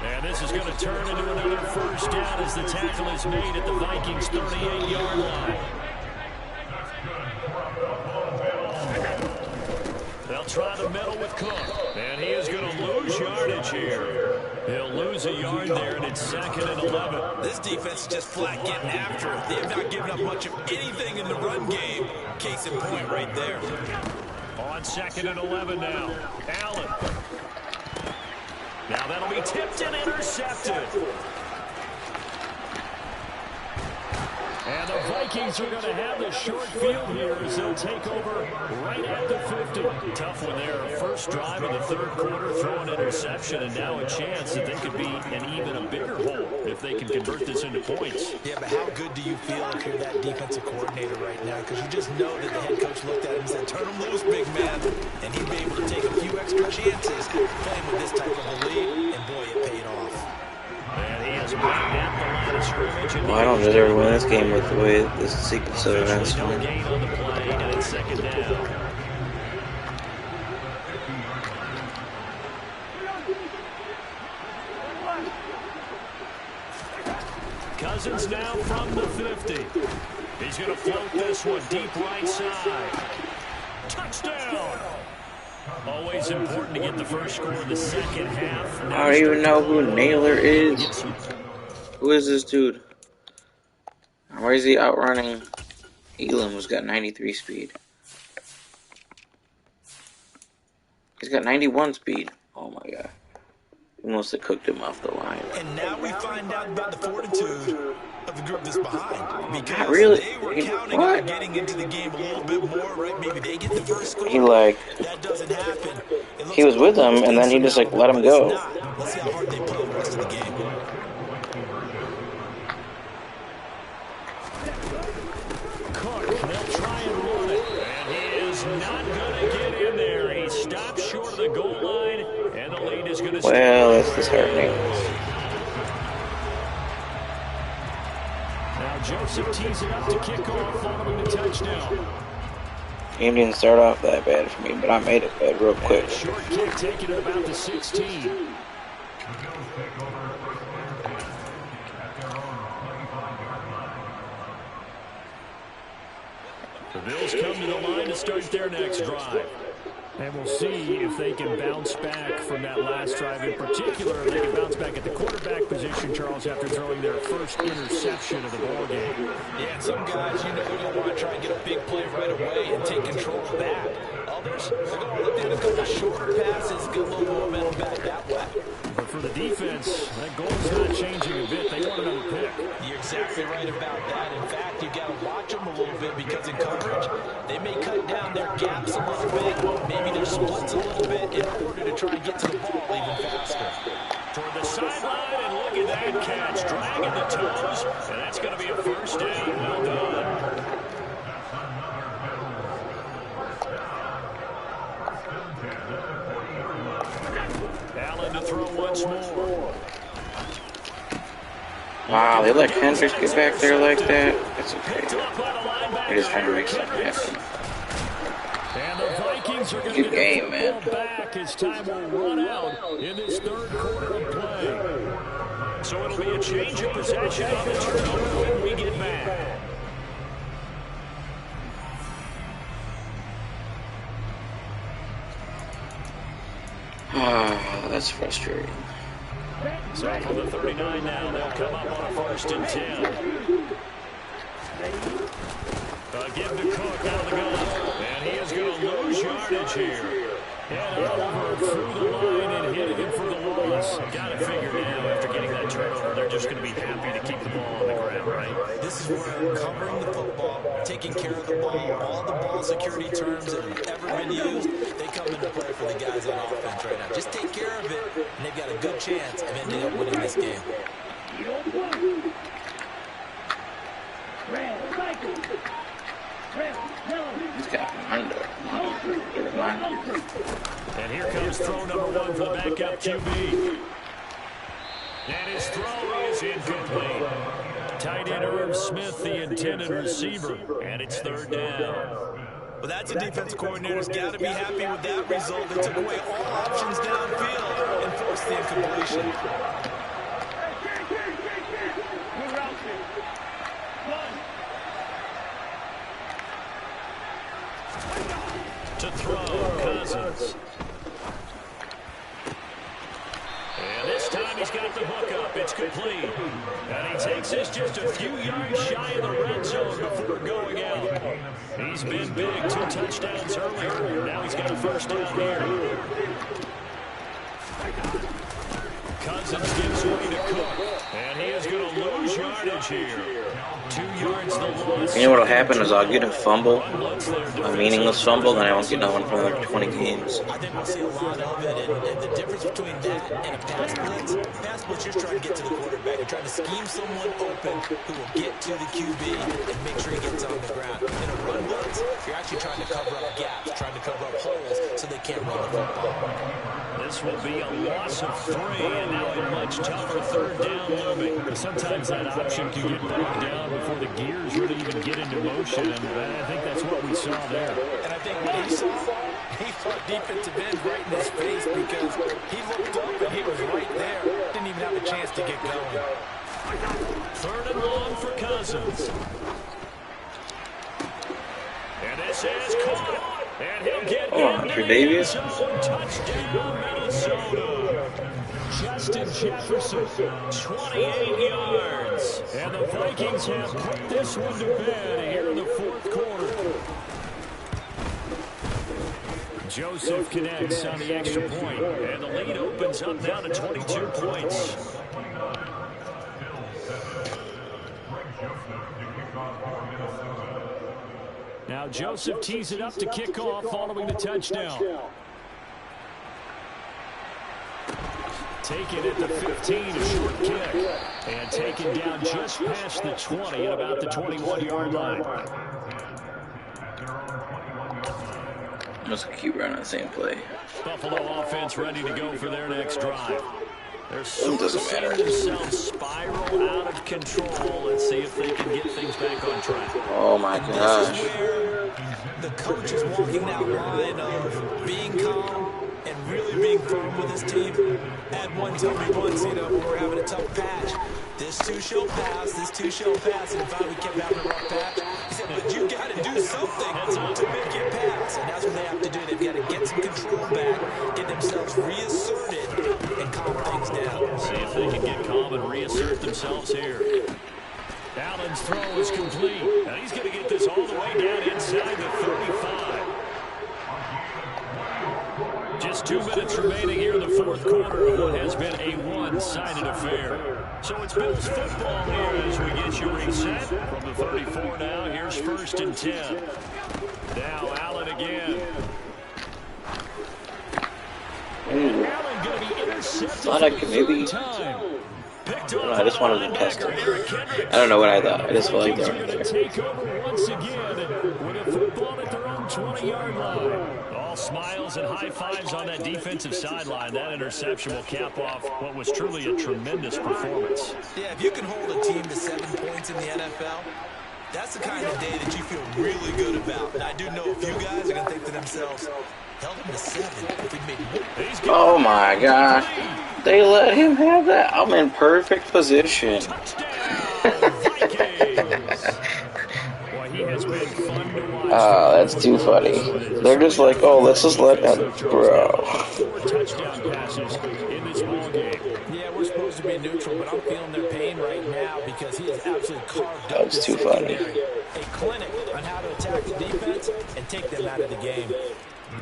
And this is going to turn into another 1st down as the tackle is made at the Vikings' 38-yard line. They'll try the middle with Cook. And he is going to lose yardage here. He'll lose a yard there, and it's 2nd and 11. This defense is just flat getting after it. They have not given up much of anything in the run game. Case in point right there. On 2nd and 11 now. Allen. Now that'll be tipped and intercepted. And the Vikings are going to have the short field here as they'll take over right at the 50. Tough one there. First drive of the 3rd quarter, throw an interception, and now a chance that they could be in even a bigger hole if they can convert this into points. Yeah, but how good do you feel if you're that defensive coordinator right now? Because you just know that the head coach looked at him and said, turn him loose, big man. And he'd be able to take a few extra chances playing with this type of a lead, and boy, it paid off. And he has right at the line of scrimmage. Well, I don't deserve to win this game with the way this sequence of events No went. gain on the play, and it's 2nd down. Cousins now from the 50. He's going to float this one deep right side. Touchdown! Always important to get the first score in the second half. I don't even know who Naylor is. Who is this dude? Why is he outrunning Elam, who's got 93 speed? He's got 91 speed. Oh my god. He must have cooked him off the line. And now we find out about the fortitude of the group that's behind. Because Not really. they were counting on getting into the game a little bit more, right? Maybe they get the first score. That doesn't happen. He was with him, and then he just like let him go. Let's see how hard they play the rest of the game. Cook, they'll try and run it. And he is not going to get in there. He stops short of the goal line, and the lead is going to stay. Well, it's disheartening. Now Joseph tees it up to kick off following the touchdown. Game didn't start off that bad for me, but I made it bad real quick. Short kick taken at about the 16. The Bills come to the line to start their next drive. And we'll see if they can bounce back from that last drive. In particular, if they can bounce back at the quarterback position, Charles, after throwing their first interception of the ball game. Yeah, and some guys, you know, they're going to want to try and get a big play right away and take control back. Others, they're going to look at a couple shorter passes, get a little momentum back that way. But for the defense, that goal's not changing a bit. They want another pick. You're exactly right about that. In fact, you've got to watch them a little bit because in coverage, they may cut down their gaps a little bit, maybe their splits a little bit in order to try and get to the ball even faster. Toward the sideline, and look at that catch, dragging the toes, and that's going to be a first down. Well done. Allen to throw once more. Wow, they let Kendricks get back there like that? That's okay. They're just trying to make something happen. And the Vikings are going Good to game, get the man. ball back as time will run out in this third quarter of play. So it'll be a change of possession on the turnover when we get back. Oh, that's frustrating. So from the 39 now, they'll come up on a 1st and 10. Give to Cook out of the gun. And he is going to lose yardage here. And over through the line and hitting him for the loss. Got to figure now after getting that turnover, they're just going to be happy to keep the ball on the ground, right? This is where covering the football, taking care of the ball, all the ball security terms that have ever been used, they come into play for the guys on offense right now. Just take care of it, and they've got a good chance of ending up winning this game. He's got under. And here comes throw number 1 for the backup QB. And his throw is incomplete. Tight end Irv Smith, the intended receiver. And it's 3rd down. Well, that's a defense coordinator's got to be happy with that result. They took away all options downfield and forced the incompletion. To throw, Cousins. And this time he's got the hook up. It's complete. And he takes this just a few yards shy of the red zone before going out. He's been big. 2 touchdowns earlier. Now he's got a 1st down here. Cousins gives way to Cook. And he is going to lose yardage here. 2 yards the loss. You know what'll happen is I'll get a fumble, a meaningless fumble, and I won't get another one for like 20 games. I think we'll see a lot of it, and the difference between that and a pass blitz, you're trying to get to the quarterback. You're trying to scheme someone open who will get to the QB and make sure he gets on the ground. In a run blitz, you're actually trying to cover up gaps, trying to cover up holes so they can't run the football. This will be a loss of 3, and now a much tougher 3rd down looming. Sometimes that option can get bogged down before the gears really even get into motion, and I think that's what we saw there. And I think what he saw, he fought defensive end right in his face because he looked up and he was right there. Didn't even have a chance to get going. 3rd and long for Cousins. And this is caught. And he'll get Hunter Davis. Touchdown, Minnesota. Justin Jefferson, 28 yards. And the Vikings have put this one to bed here in the 4th quarter. Joseph connects on the extra point, and the lead opens up now to 22 points. Now Joseph tees it up to kick off following the touchdown. Taken at the 15, a short kick. And taken down just past the 20 at about the 21-yard line. Let's keep running the same play. Buffalo offense ready to go for their next drive. They're sort It of seeing themselves spiral out of control. Let's see if they can get things back on track. Oh my gosh. This is where the coach is walking that line of being calm and really being firm with his team. Had one told me once, you know, when we're having a tough patch, this too shall pass, this too shall pass. And if we kept having a rough patch, he said, but you got to do something to make it pass. And that's what they have to do. They've got to get some control back, get themselves reasserted, and calm things down. See if they can get calm and reassert themselves here. Allen's throw is complete. Now he's going to get this all the way down inside the 35. Just 2 minutes remaining here in the fourth quarter of what has been a one-sided affair. So it's Bills football here as we get you reset. From the 34 now, here's 1st and 10. Now Allen again. And Allen going to be intercepted Thought I could maybe. I just wanted to test it. I don't know what I thought. I just felt like they were going to take over once again with a football at their own 20-yard line. All smiles and high fives on that defensive sideline. That interception will cap off what was truly a tremendous performance. Yeah, if you can hold a team to 7 points in the NFL, that's the kind of day that you feel really good about. And I do know a few guys are going to think to themselves, held him to 7. If we made Oh my gosh. They let him have that. I'm in perfect position. Oh, that's too funny. They're just like, oh, let's just let him, bro. Yeah, we're supposed to be neutral, but I'm feeling their pain right now because he is absolutely carved up. That's too funny. A clinic on how to attack the defense and take them out of the game.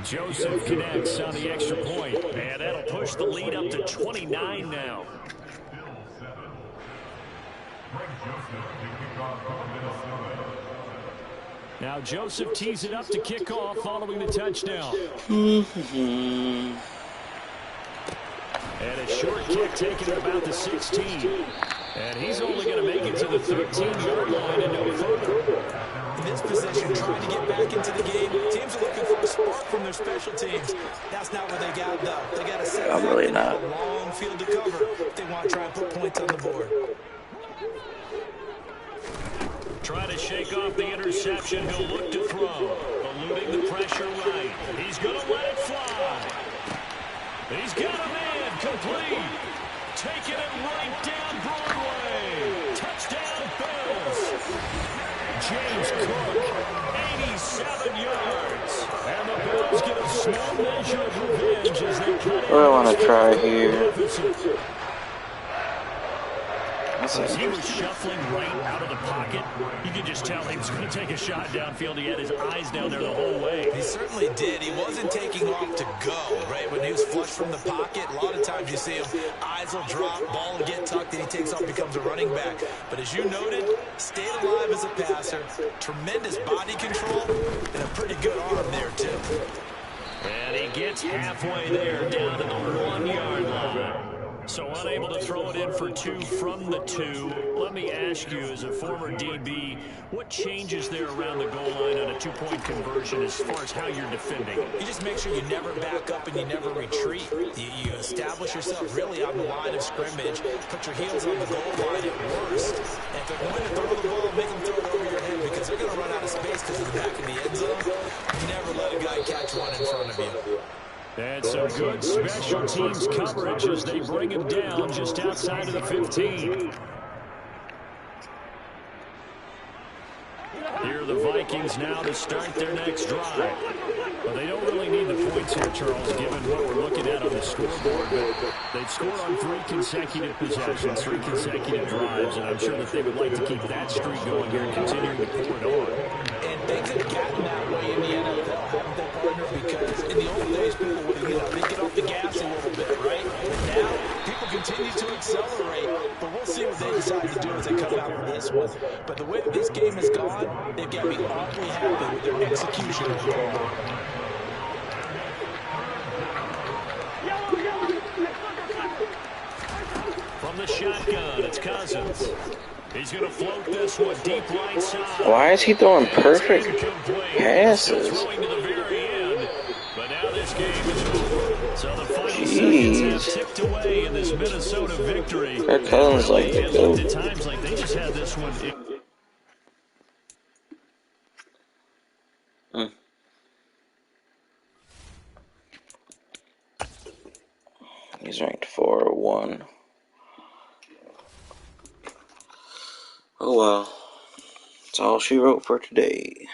Joseph connects on the extra point, and that'll push the lead up to 29 now. Now Joseph tees it up to kick off following the touchdown. And a short kick taken at about the 16. And he's only going to make it to the 13-yard line and no further. In this position, trying to get back into the game. Teams are looking for a spark from their special teams. That's not what they got, though. They got to set I'm really not. a long field to cover if they want to try and put points on the board. Trying to shake off the interception. He'll look to throw. Eluding the pressure right. He's going to let it fly. He's got a man complete. Taking it right down Broadway. Touchdown Bills. James Cook, 87 yards. And the Bills get a small measure of revenge as they cut it. What do I want to try here? As he was shuffling right out of the pocket, you could just tell he was going to take a shot downfield. He had his eyes down there the whole way. He certainly did. He wasn't taking off to go, right? When he was flush from the pocket, a lot of times you see him, eyes will drop, ball will get tucked, and he takes off, becomes a running back. But as you noted, stayed alive as a passer, tremendous body control, and a pretty good arm there, too. And he gets halfway there, down to the 1-yard line. So unable to throw it in for 2 from the 2. Let me ask you, as a former DB, what changes there around the goal line on a 2-point conversion as far as how you're defending? You just make sure you never back up and you never retreat. You establish yourself really on the line of scrimmage, put your heels on the goal line at worst. And if they're going to throw the ball, make them throw it over your head because they're going to run out of space because of the back of the end zone. You never let a guy catch one in front of you. And some good special teams coverage as they bring him down just outside of the 15. Here are the Vikings now to start their next drive. But they don't really need the points here, Charles, given what we're looking at on the scoreboard. But they've scored on 3 consecutive possessions, 3 consecutive drives, and I'm sure that they would like to keep that streak going here and continuing to pour it on. And things have gotten that way in the NFL, haven't they? partner, because in the old days, people would, they'd get off the gas a little bit, right? Now, people continue to accelerate, but we'll see what they decide to do as they come out of this one. But the way that this game has gone, they've got me awfully happy with their execution overall. From the shotgun, it's Cousins. He's going to float this one deep right side. Why is he throwing perfect passes? Throwing to the very end, but now this game is over. So the final seconds have ticked away in this Minnesota victory. Kirk Cousins like it looked at times like they just had this one. He's ranked 401. Oh well. That's all she wrote for today.